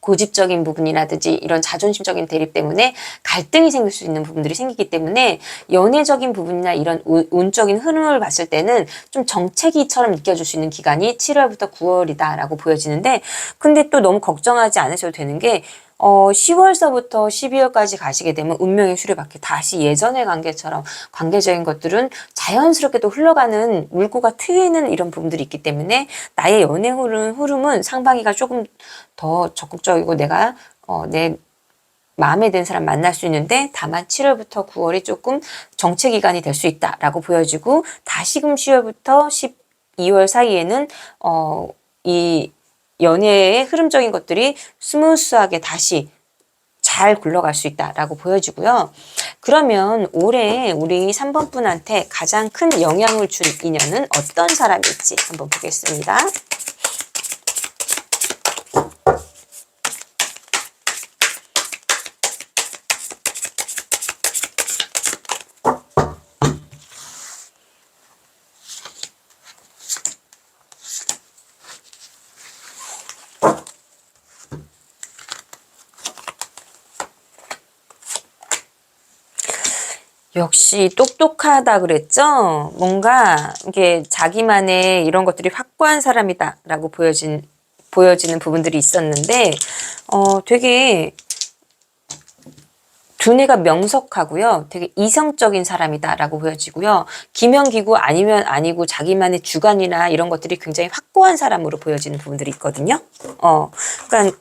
A: 고집적인 부분이라든지 이런 자존심적인 대립 때문에 갈등이 생길 수 있는 부분들이 생기기 때문에 연애적인 부분이나 이런 운적인 흐름을 봤을 때는 좀 정체기처럼 느껴질 수 있는 기간이 7월부터 9월이다라고 보여지는데 근데 또 너무 걱정하지 않으셔도 되는 게 10월서부터 12월까지 가시게 되면 운명의 수레바퀴 다시 예전의 관계처럼 관계적인 것들은 자연스럽게 또 흘러가는 물꼬가 트이는 이런 부분들이 있기 때문에 나의 연애 흐름은 상반기가 조금 더 적극적이고 내가 내 마음에 드는 사람 만날 수 있는데 다만 7월부터 9월이 조금 정체 기간이 될 수 있다라고 보여지고 다시금 10월부터 12월 사이에는 이 연애의 흐름적인 것들이 스무스하게 다시 잘 굴러갈 수 있다라고 보여지고요. 그러면 올해 우리 3번 분한테 가장 큰 영향을 줄 인연은 어떤 사람일지 한번 보겠습니다. 역시 똑똑하다 그랬죠? 뭔가 이게 자기만의 이런 것들이 확고한 사람이다라고 보여지는 부분들이 있었는데 되게 두뇌가 명석하고요. 되게 이성적인 사람이다라고 보여지고요. 기명기구 아니면 아니고 자기만의 주관이나 이런 것들이 굉장히 확고한 사람으로 보여지는 부분들이 있거든요. 그러니까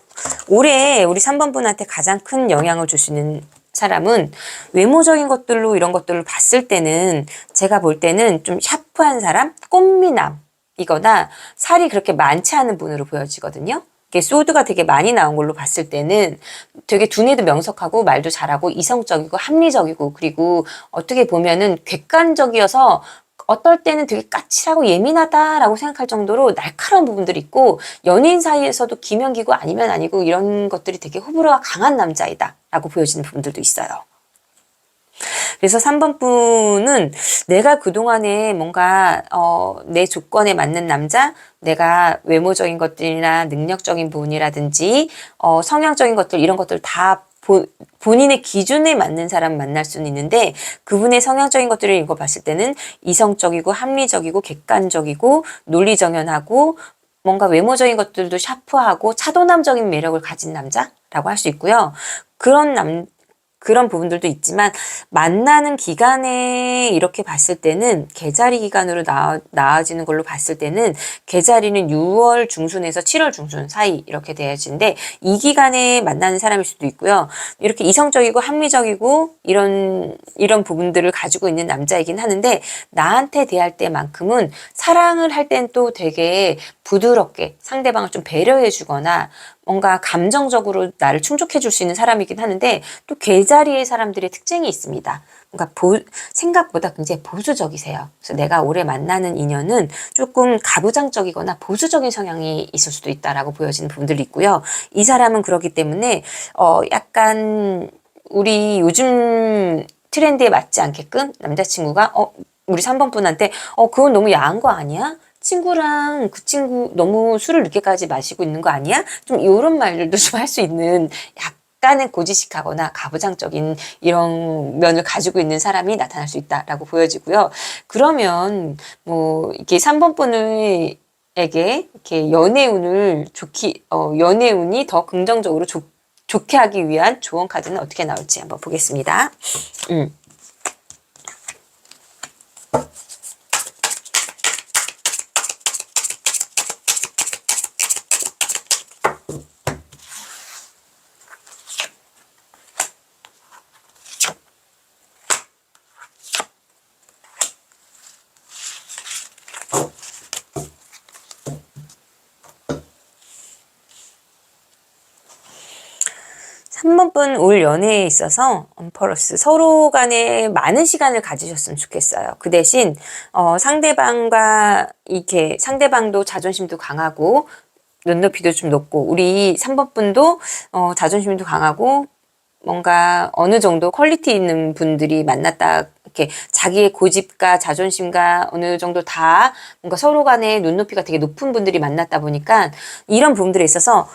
A: 올해 우리 3번 분한테 가장 큰 영향을 줄 수 있는 사람은 외모적인 것들로 이런 것들을 봤을 때는 제가 볼 때는 좀 샤프한 사람, 꽃미남이거나 살이 그렇게 많지 않은 분으로 보여지거든요. 이게 소드가 되게 많이 나온 걸로 봤을 때는 되게 두뇌도 명석하고 말도 잘하고 이성적이고 합리적이고 그리고 어떻게 보면은 객관적이어서 어떨 때는 되게 까칠하고 예민하다라고 생각할 정도로 날카로운 부분들이 있고 연인 사이에서도 기명기고 아니면 아니고 이런 것들이 되게 호불호가 강한 남자이다라고 보여지는 부분들도 있어요. 그래서 3번 분은 내가 그동안에 뭔가 내 조건에 맞는 남자, 내가 외모적인 것들이나 능력적인 부분이라든지 성향적인 것들 이런 것들 다 본인의 기준에 맞는 사람 만날 수는 있는데 그분의 성향적인 것들을 읽어봤을 때는 이성적이고 합리적이고 객관적이고 논리정연하고 뭔가 외모적인 것들도 샤프하고 차도남적인 매력을 가진 남자라고 할 수 있고요. 그런 부분들도 있지만 만나는 기간에 이렇게 봤을 때는 개자리 기간으로 나아지는 걸로 봤을 때는 개자리는 6월 중순에서 7월 중순 사이 이렇게 되어지는데 이 기간에 만나는 사람일 수도 있고요. 이렇게 이성적이고 합리적이고 이런 부분들을 가지고 있는 남자이긴 하는데 나한테 대할 때만큼은 사랑을 할 땐 또 되게 부드럽게 상대방을 좀 배려해 주거나 뭔가 감정적으로 나를 충족해 줄 수 있는 사람이긴 하는데 또 개자리의 사람들의 특징이 있습니다. 그러니까 생각보다 굉장히 보수적이세요. 그래서 내가 오래 만나는 인연은 조금 가부장적이거나 보수적인 성향이 있을 수도 있다라고 보여지는 부분들이 있고요. 이 사람은 그렇기 때문에 약간 우리 요즘 트렌드에 맞지 않게끔 남자친구가 우리 3번 분한테 그건 너무 야한 거 아니야? 친구랑 그 친구 너무 술을 늦게까지 마시고 있는 거 아니야? 좀 이런 말들도 좀 할 수 있는 약간의 고지식하거나 가부장적인 이런 면을 가지고 있는 사람이 나타날 수 있다라고 보여지고요. 그러면 뭐 이렇게 3번 분에게 이렇게 연애운이 더 긍정적으로 좋게 하기 위한 조언 카드는 어떻게 나올지 한번 보겠습니다. 3번 분 올 연애에 있어서 언퍼러스 서로 간에 많은 시간을 가지셨으면 좋겠어요. 그 대신 상대방도 자존심도 강하고 눈높이도 좀 높고 우리 3번 분도 자존심도 강하고 뭔가 어느 정도 퀄리티 있는 분들이 만났다 이렇게 자기의 고집과 자존심과 어느 정도 다 뭔가 서로 간에 눈높이가 되게 높은 분들이 만났다 보니까 이런 부분들에 있어서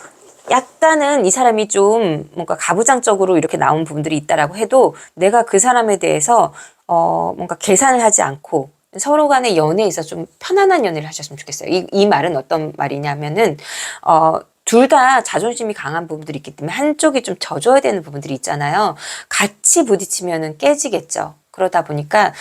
A: 약간은 이 사람이 좀 뭔가 가부장적으로 이렇게 나온 부분들이 있다라고 해도 내가 그 사람에 대해서 뭔가 계산을 하지 않고 서로 간의 연애에 있어서 좀 편안한 연애를 하셨으면 좋겠어요. 이 말은 어떤 말이냐면은 둘 다 자존심이 강한 부분들이 있기 때문에 한쪽이 좀 져줘야 되는 부분들이 있잖아요. 같이 부딪히면은 깨지겠죠. 그러다 보니까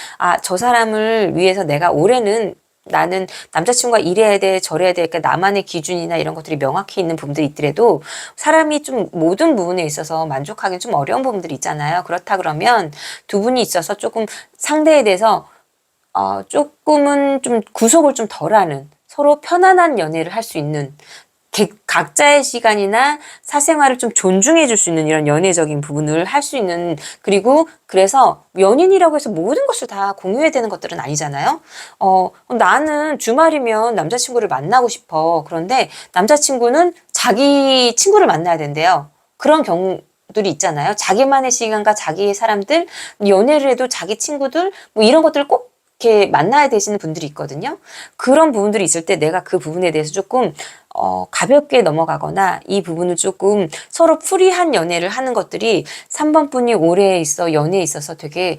A: 저 사람을 위해서 내가 올해는 나는 남자친구가 이래야 돼, 저래야 돼. 그러니까 나만의 기준이나 이런 것들이 명확히 있는 부분들이 있더라도 사람이 좀 모든 부분에 있어서 만족하기는 좀 어려운 부분들이 있잖아요. 그렇다 그러면 두 분이 있어서 조금 상대에 대해서 조금은 좀 구속을 좀 덜하는 서로 편안한 연애를 할 수 있는 각자의 시간이나 사생활을 좀 존중해 줄 수 있는 이런 연애적인 부분을 할 수 있는 그리고 그래서 연인이라고 해서 모든 것을 다 공유해야 되는 것들은 아니잖아요. 나는 주말이면 남자친구를 만나고 싶어. 그런데 남자친구는 자기 친구를 만나야 된대요. 그런 경우들이 있잖아요. 자기만의 시간과 자기의 사람들, 연애를 해도 자기 친구들 뭐 이런 것들을 꼭 이렇게 만나야 되시는 분들이 있거든요. 그런 부분들이 있을 때 내가 그 부분에 대해서 조금 가볍게 넘어가거나 이 부분을 조금 서로 프리한 연애를 하는 것들이 3번 분이 올해 연애에 있어서 되게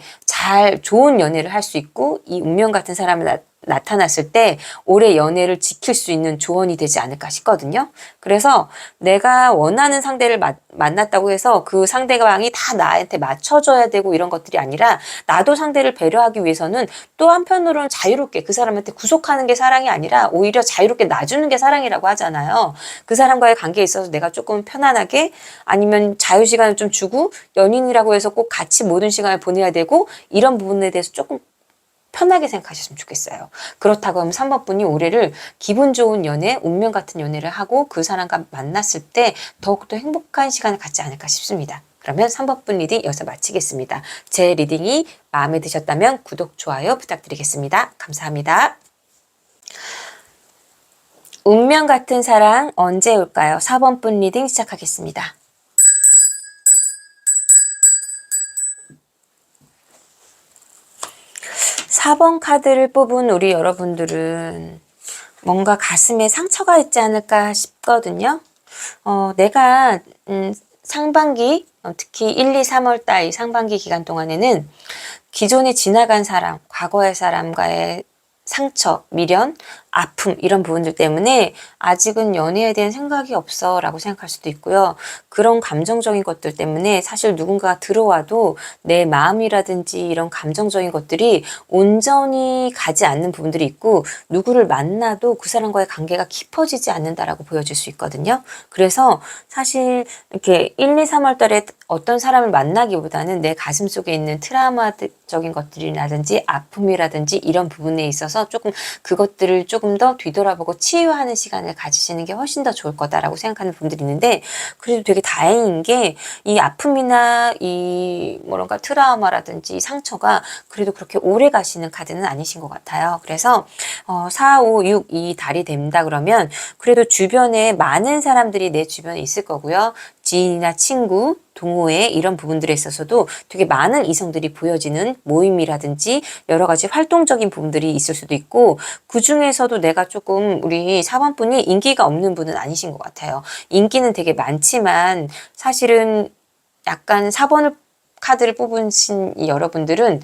A: 좋은 연애를 할 수 있고 이 운명 같은 사람을 나타났을 때 올해 연애를 지킬 수 있는 조언이 되지 않을까 싶거든요. 그래서 내가 원하는 상대를 만났다고 해서 그 상대방이 다 나한테 맞춰줘야 되고 이런 것들이 아니라 나도 상대를 배려하기 위해서는 또 한편으로는 자유롭게 그 사람한테 구속하는 게 사랑이 아니라 오히려 자유롭게 놔주는 게 사랑이라고 하잖아요. 그 사람과의 관계에 있어서 내가 조금 편안하게 아니면 자유시간을 좀 주고 연인이라고 해서 꼭 같이 모든 시간을 보내야 되고 이런 부분에 대해서 조금 편하게 생각하셨으면 좋겠어요. 그렇다고 하면 3번 분이 올해를 기분 좋은 연애, 운명 같은 연애를 하고 그 사람과 만났을 때 더욱더 행복한 시간을 갖지 않을까 싶습니다. 그러면 3번 분 리딩 여기서 마치겠습니다. 제 리딩이 마음에 드셨다면 구독, 좋아요 부탁드리겠습니다. 감사합니다. 운명 같은 사랑 언제 올까요? 4번 분 리딩 시작하겠습니다. 4번 카드를 뽑은 우리 여러분들은 뭔가 가슴에 상처가 있지 않을까 싶거든요. 내가 상반기 특히 1, 2, 3월 달 이 상반기 기간 동안에는 기존에 지나간 사람, 과거의 사람과의 상처, 미련, 아픔 이런 부분들 때문에 아직은 연애에 대한 생각이 없어 라고 생각할 수도 있고요. 그런 감정적인 것들 때문에 사실 누군가가 들어와도 내 마음이라든지 이런 감정적인 것들이 온전히 가지 않는 부분들이 있고 누구를 만나도 그 사람과의 관계가 깊어지지 않는다라고 보여질 수 있거든요. 그래서 사실 이렇게 1, 2, 3월 달에 어떤 사람을 만나기보다는 내 가슴 속에 있는 트라우마적인 것들이라든지 아픔이라든지 이런 부분에 있어서 조금 그것들을 조금 더 뒤돌아보고 치유하는 시간을 가지시는 게 훨씬 더 좋을 거다라고 생각하는 분들이 있는데 그래도 되게 다행인 게 이 아픔이나 이 뭐랄까 트라우마라든지 상처가 그래도 그렇게 오래 가시는 카드는 아니신 것 같아요. 그래서 4, 5, 6 이 달이 된다 그러면 그래도 주변에 많은 사람들이 내 주변에 있을 거고요. 지인이나 친구, 동호회 이런 부분들에 있어서도 되게 많은 이성들이 보여지는 모임이라든지 여러 가지 활동적인 부분들이 있을 수도 있고 그 중에서도 내가 조금 우리 4번 분이 인기가 없는 분은 아니신 것 같아요. 인기는 되게 많지만 사실은 약간 4번을 카드를 뽑으신 이 여러분들은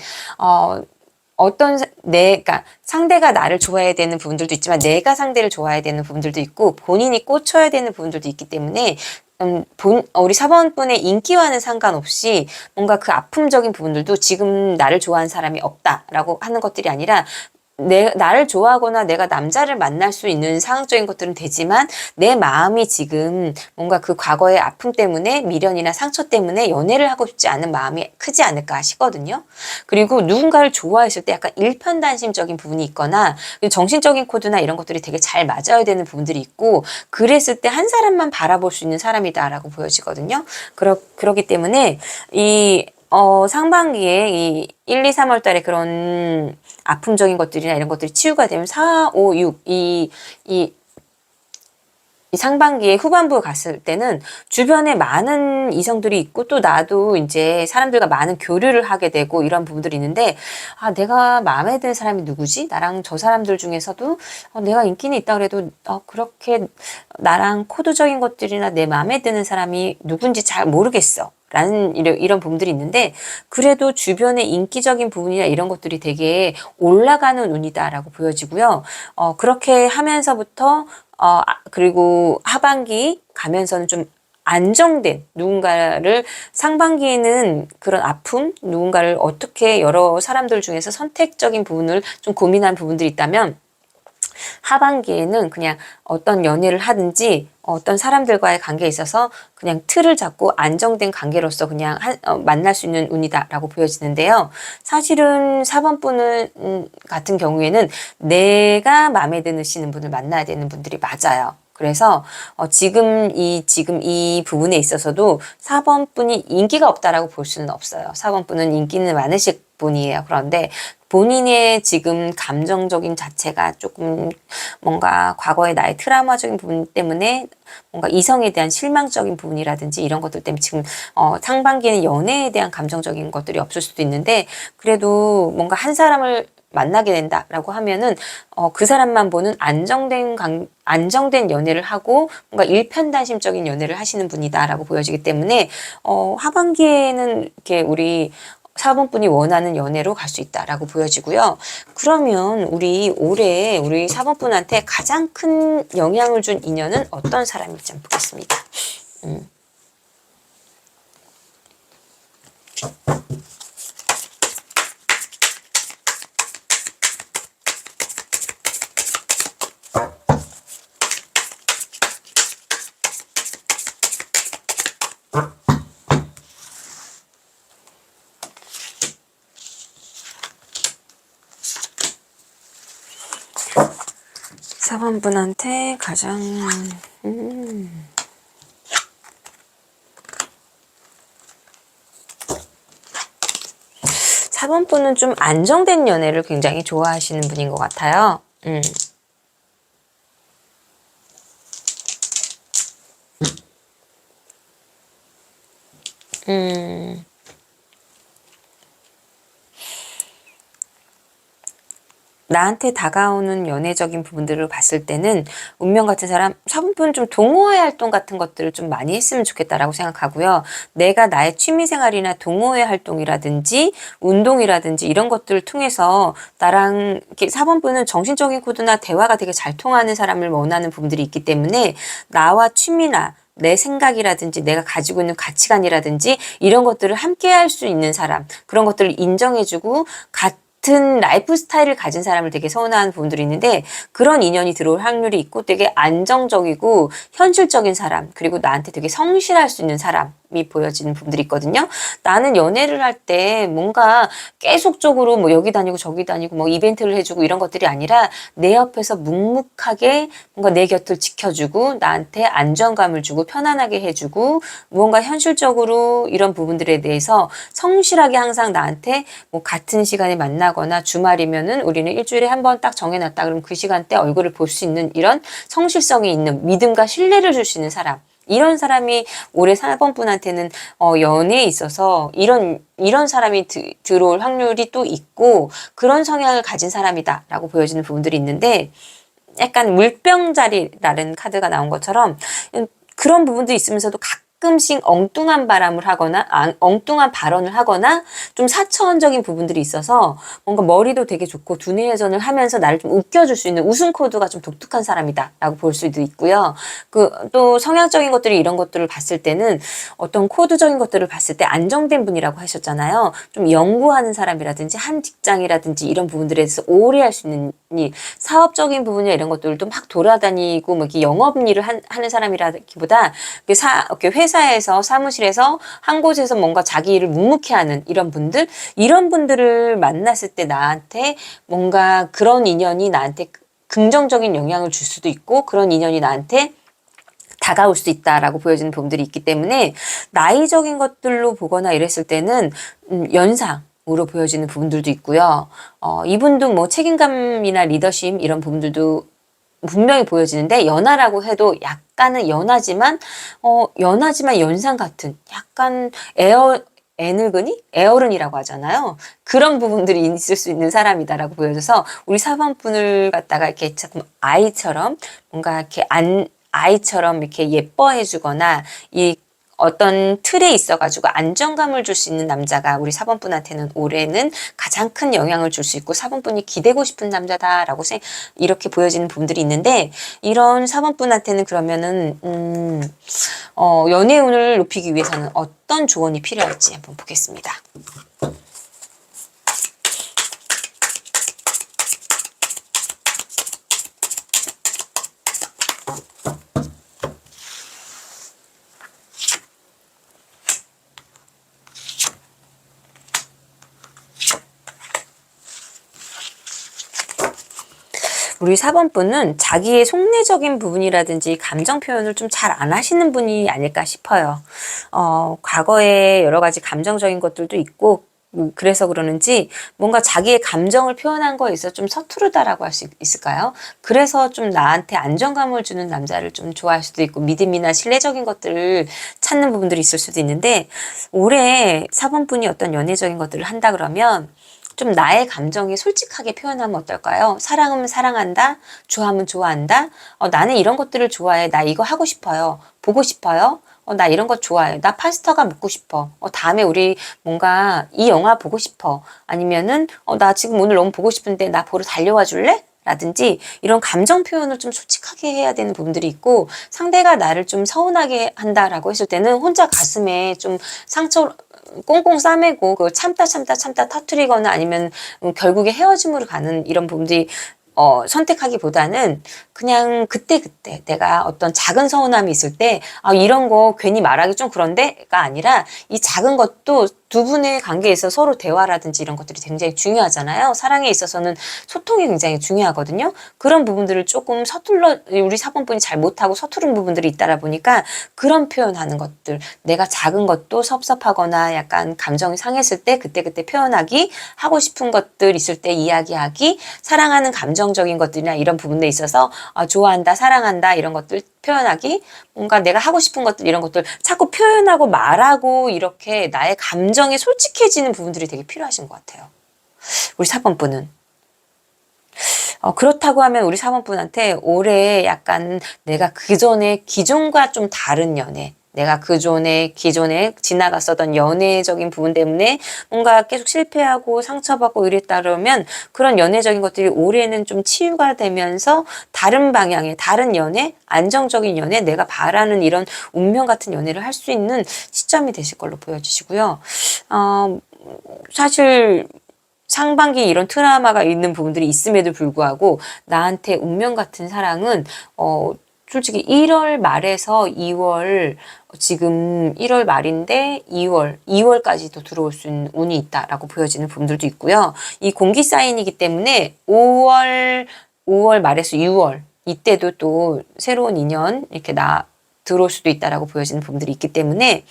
A: 그러니까 상대가 나를 좋아해야 되는 부분들도 있지만 내가 상대를 좋아해야 되는 부분들도 있고 본인이 꽂혀야 되는 부분들도 있기 때문에 우리 4번 분의 인기와는 상관없이 뭔가 그 아픔적인 부분들도 지금 나를 좋아하는 사람이 없다라고 하는 것들이 아니라 나를 좋아하거나 내가 남자를 만날 수 있는 상황적인 것들은 되지만 내 마음이 지금 뭔가 그 과거의 아픔 때문에 미련이나 상처 때문에 연애를 하고 싶지 않은 마음이 크지 않을까 싶거든요. 그리고 누군가를 좋아했을 때 약간 일편단심적인 부분이 있거나 정신적인 코드나 이런 것들이 되게 잘 맞아야 되는 부분들이 있고 그랬을 때 한 사람만 바라볼 수 있는 사람이다라고 보여지거든요. 그렇기 때문에 상반기에 이 1, 2, 3월 달에 그런 아픔적인 것들이나 이런 것들이 치유가 되면 4, 5, 6, 이 상반기에 후반부에 갔을 때는 주변에 많은 이성들이 있고 또 나도 이제 사람들과 많은 교류를 하게 되고 이런 부분들이 있는데 내가 마음에 드는 사람이 누구지? 나랑 저 사람들 중에서도 내가 인기는 있다 그래도 그렇게 나랑 코드적인 것들이나 내 마음에 드는 사람이 누군지 잘 모르겠어. 라는 이런 부분들이 있는데 그래도 주변의 인기적인 부분이나 이런 것들이 되게 올라가는 운이다라고 보여지고요. 그렇게 하면서부터 그리고 하반기 가면서는 좀 안정된 누군가를 상반기에는 그런 아픔, 누군가를 어떻게 여러 사람들 중에서 선택적인 부분을 좀 고민한 부분들이 있다면 하반기에는 그냥 어떤 연애를 하든지 어떤 사람들과의 관계에 있어서 그냥 틀을 잡고 안정된 관계로서 그냥 만날 수 있는 운이다라고 보여지는데요. 사실은 4번 분은 같은 경우에는 내가 마음에 드시는 분을 만나야 되는 분들이 맞아요. 그래서 지금 이 부분에 있어서도 4번 분이 인기가 없다라고 볼 수는 없어요. 4번 분은 인기는 많으실 분이에요. 그런데 본인의 지금 감정적인 자체가 조금 뭔가 과거의 나의 트라우마적인 부분 때문에 뭔가 이성에 대한 실망적인 부분이라든지 이런 것들 때문에 지금 상반기에는 연애에 대한 감정적인 것들이 없을 수도 있는데 그래도 뭔가 한 사람을 만나게 된다라고 하면은 그 사람만 보는 안정된 연애를 하고 뭔가 일편단심적인 연애를 하시는 분이다라고 보여지기 때문에 하반기에는 이렇게 우리 4번 분이 원하는 연애로 갈 수 있다라고 보여지고요. 그러면 올해 우리 4번 분한테 가장 큰 영향을 준 인연은 어떤 사람일지 한번 보겠습니다. 4번 분한테 가장 4번 분은 좀 안정된 연애를 굉장히 좋아하시는 분인 것 같아요. 나한테 다가오는 연애적인 부분들을 봤을 때는 운명 같은 사람, 4번분 좀 동호회 활동 같은 것들을 좀 많이 했으면 좋겠다라고 생각하고요. 내가 나의 취미생활이나 동호회 활동이라든지 운동이라든지 이런 것들을 통해서 나랑 이렇게 4번분은 정신적인 코드나 대화가 되게 잘 통하는 사람을 원하는 부분들이 있기 때문에 나와 취미나 내 생각이라든지 내가 가지고 있는 가치관이라든지 이런 것들을 함께 할 수 있는 사람, 그런 것들을 인정해주고 같은 라이프 스타일을 가진 사람을 되게 선호하는 부분들이 있는데 그런 인연이 들어올 확률이 있고 되게 안정적이고 현실적인 사람, 그리고 나한테 되게 성실할 수 있는 사람이 보여지는 부분들이 있거든요. 나는 연애를 할 때 뭔가 계속적으로 뭐 여기 다니고 저기 다니고 뭐 이벤트를 해주고 이런 것들이 아니라 내 옆에서 묵묵하게 뭔가 내 곁을 지켜주고 나한테 안정감을 주고 편안하게 해주고 무언가 현실적으로 이런 부분들에 대해서 성실하게 항상 나한테 뭐 같은 시간에 만나거나 주말이면은 우리는 일주일에 한 번 딱 정해놨다. 그럼 그 시간대 얼굴을 볼 수 있는 이런 성실성이 있는 믿음과 신뢰를 줄 수 있는 사람. 이런 사람이 올해 4번 분한테는 연애에 있어서 이런 사람이 들어올 확률이 또 있고 그런 성향을 가진 사람이다라고 보여지는 부분들이 있는데 약간 물병자리라는 카드가 나온 것처럼 그런 부분도 있으면서도 가끔씩 엉뚱한 바람을 하거나 엉뚱한 발언을 하거나 좀 사차원적인 부분들이 있어서 뭔가 머리도 되게 좋고 두뇌 회전을 하면서 나를 좀 웃겨줄 수 있는 웃음 코드가 좀 독특한 사람이다 라고 볼 수도 있고요. 그 또 성향적인 것들이 이런 것들을 봤을 때는 어떤 코드적인 것들을 봤을 때 안정된 분이라고 하셨잖아요. 좀 연구하는 사람이라든지 한 직장이라든지 이런 부분들에 대해서 오래 할 수 있는 사업적인 부분이나 이런 것들도 막 돌아다니고 뭐 이렇게 영업 일을 하는 사람이라기보다 이렇게 회사에서 사무실에서 한 곳에서 뭔가 자기 일을 묵묵히 하는 이런 분들을 만났을 때 나한테 뭔가 그런 인연이 나한테 긍정적인 영향을 줄 수도 있고 그런 인연이 나한테 다가올 수 있다라고 보여지는 부분들이 있기 때문에 나이적인 것들로 보거나 이랬을 때는 연상으로 보여지는 부분들도 있고요. 이분도 뭐 책임감이나 리더십 이런 부분들도 분명히 보여지는데 연하라고 해도 약간은 연하지만 연상 같은 약간 애늙은이? 애어른이라고 하잖아요. 그런 부분들이 있을 수 있는 사람이다라고 보여져서 우리 4번 분을 갖다가 이렇게 조금 아이처럼 뭔가 이렇게 아이처럼 이렇게 예뻐해 주거나 이 어떤 틀에 있어가지고 안정감을 줄 수 있는 남자가 우리 4번 분한테는 올해는 가장 큰 영향을 줄 수 있고 4번 분이 기대고 싶은 남자다라고 이렇게 보여지는 부분들이 있는데 이런 4번 분한테는 그러면은 연애운을 높이기 위해서는 어떤 조언이 필요할지 한번 보겠습니다. 우리 4번 분은 자기의 속내적인 부분이라든지 감정 표현을 좀 잘 안 하시는 분이 아닐까 싶어요. 과거에 여러 가지 감정적인 것들도 있고 그래서 그러는지 뭔가 자기의 감정을 표현한 거에 있어서 좀 서투르다라고 할 수 있을까요? 그래서 좀 나한테 안정감을 주는 남자를 좀 좋아할 수도 있고 믿음이나 신뢰적인 것들을 찾는 부분들이 있을 수도 있는데 올해 4번 분이 어떤 연애적인 것들을 한다 그러면 좀 나의 감정이 솔직하게 표현하면 어떨까요? 사랑하면 사랑한다, 좋아하면 좋아한다, 나는 이런 것들을 좋아해, 나 이거 하고 싶어요, 보고 싶어요, 나 이런 거 좋아해, 나 파스타가 먹고 싶어, 다음에 우리 뭔가 이 영화 보고 싶어, 아니면은 나 지금 오늘 너무 보고 싶은데 나 보러 달려와 줄래? 라든지 이런 감정 표현을 좀 솔직하게 해야 되는 부분들이 있고 상대가 나를 좀 서운하게 한다라고 했을 때는 혼자 가슴에 좀 상처 꽁꽁 싸매고 그걸 참다 터뜨리거나 아니면 결국에 헤어짐으로 가는 이런 부분들이 선택하기보다는 그냥 그때그때 내가 어떤 작은 서운함이 있을 때 이런 거 괜히 말하기 좀 그런데가 아니라 이 작은 것도 두 분의 관계에 있어서 서로 대화라든지 이런 것들이 굉장히 중요하잖아요. 사랑에 있어서는 소통이 굉장히 중요하거든요. 그런 부분들을 조금 우리 4번분이 잘 못하고 서투른 부분들이 있다 보니까 그런 표현하는 것들, 내가 작은 것도 섭섭하거나 약간 감정이 상했을 때 그때그때 표현하기, 하고 싶은 것들 있을 때 이야기하기, 사랑하는 감정적인 것들이나 이런 부분에 있어서 좋아한다, 사랑한다 이런 것들 표현하기, 뭔가 내가 하고 싶은 것들 이런 것들 자꾸 표현하고 말하고 이렇게 나의 감정에 솔직해지는 부분들이 되게 필요하신 것 같아요. 우리 4번 분은. 그렇다고 하면 우리 4번분한테 올해 약간 내가 그전에 기존과 좀 다른 연애, 내가 기존에 지나갔었던 연애적인 부분 때문에 뭔가 계속 실패하고 상처받고 이랬다 그러면 그런 연애적인 것들이 올해는 좀 치유가 되면서 다른 방향의 다른 연애, 안정적인 연애, 내가 바라는 이런 운명 같은 연애를 할 수 있는 시점이 되실 걸로 보여지시고요. 사실 상반기 이런 트라우마가 있는 부분들이 있음에도 불구하고 나한테 운명 같은 사랑은 솔직히 1월 말에서 2월, 지금 1월 말인데 2월까지도 들어올 수 있는 운이 있다라고 보여지는 부분들도 있고요. 이 공기 사인이기 때문에 5월 말에서 6월 이때도 또 새로운 인연 이렇게 들어올 수도 있다라고 보여지는 부분들이 있기 때문에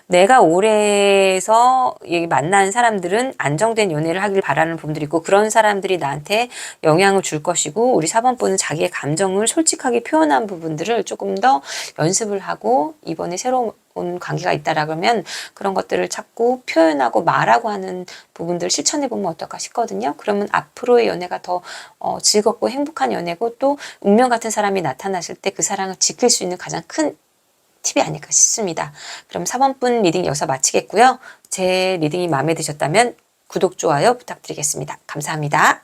A: 내가 올해에서 만난 사람들은 안정된 연애를 하길 바라는 부분들이 있고 그런 사람들이 나한테 영향을 줄 것이고 우리 4번분은 자기의 감정을 솔직하게 표현한 부분들을 조금 더 연습을 하고 이번에 새로운 관계가 있다라 그러면 그런 것들을 찾고 표현하고 말하고 하는 부분들을 실천해 보면 어떨까 싶거든요. 그러면 앞으로의 연애가 더 즐겁고 행복한 연애고 또 운명 같은 사람이 나타났을 때 그 사랑을 지킬 수 있는 가장 큰 팁이 아닐까 싶습니다. 그럼 4번분 리딩 여기서 마치겠고요. 제 리딩이 마음에 드셨다면 구독, 좋아요 부탁드리겠습니다. 감사합니다.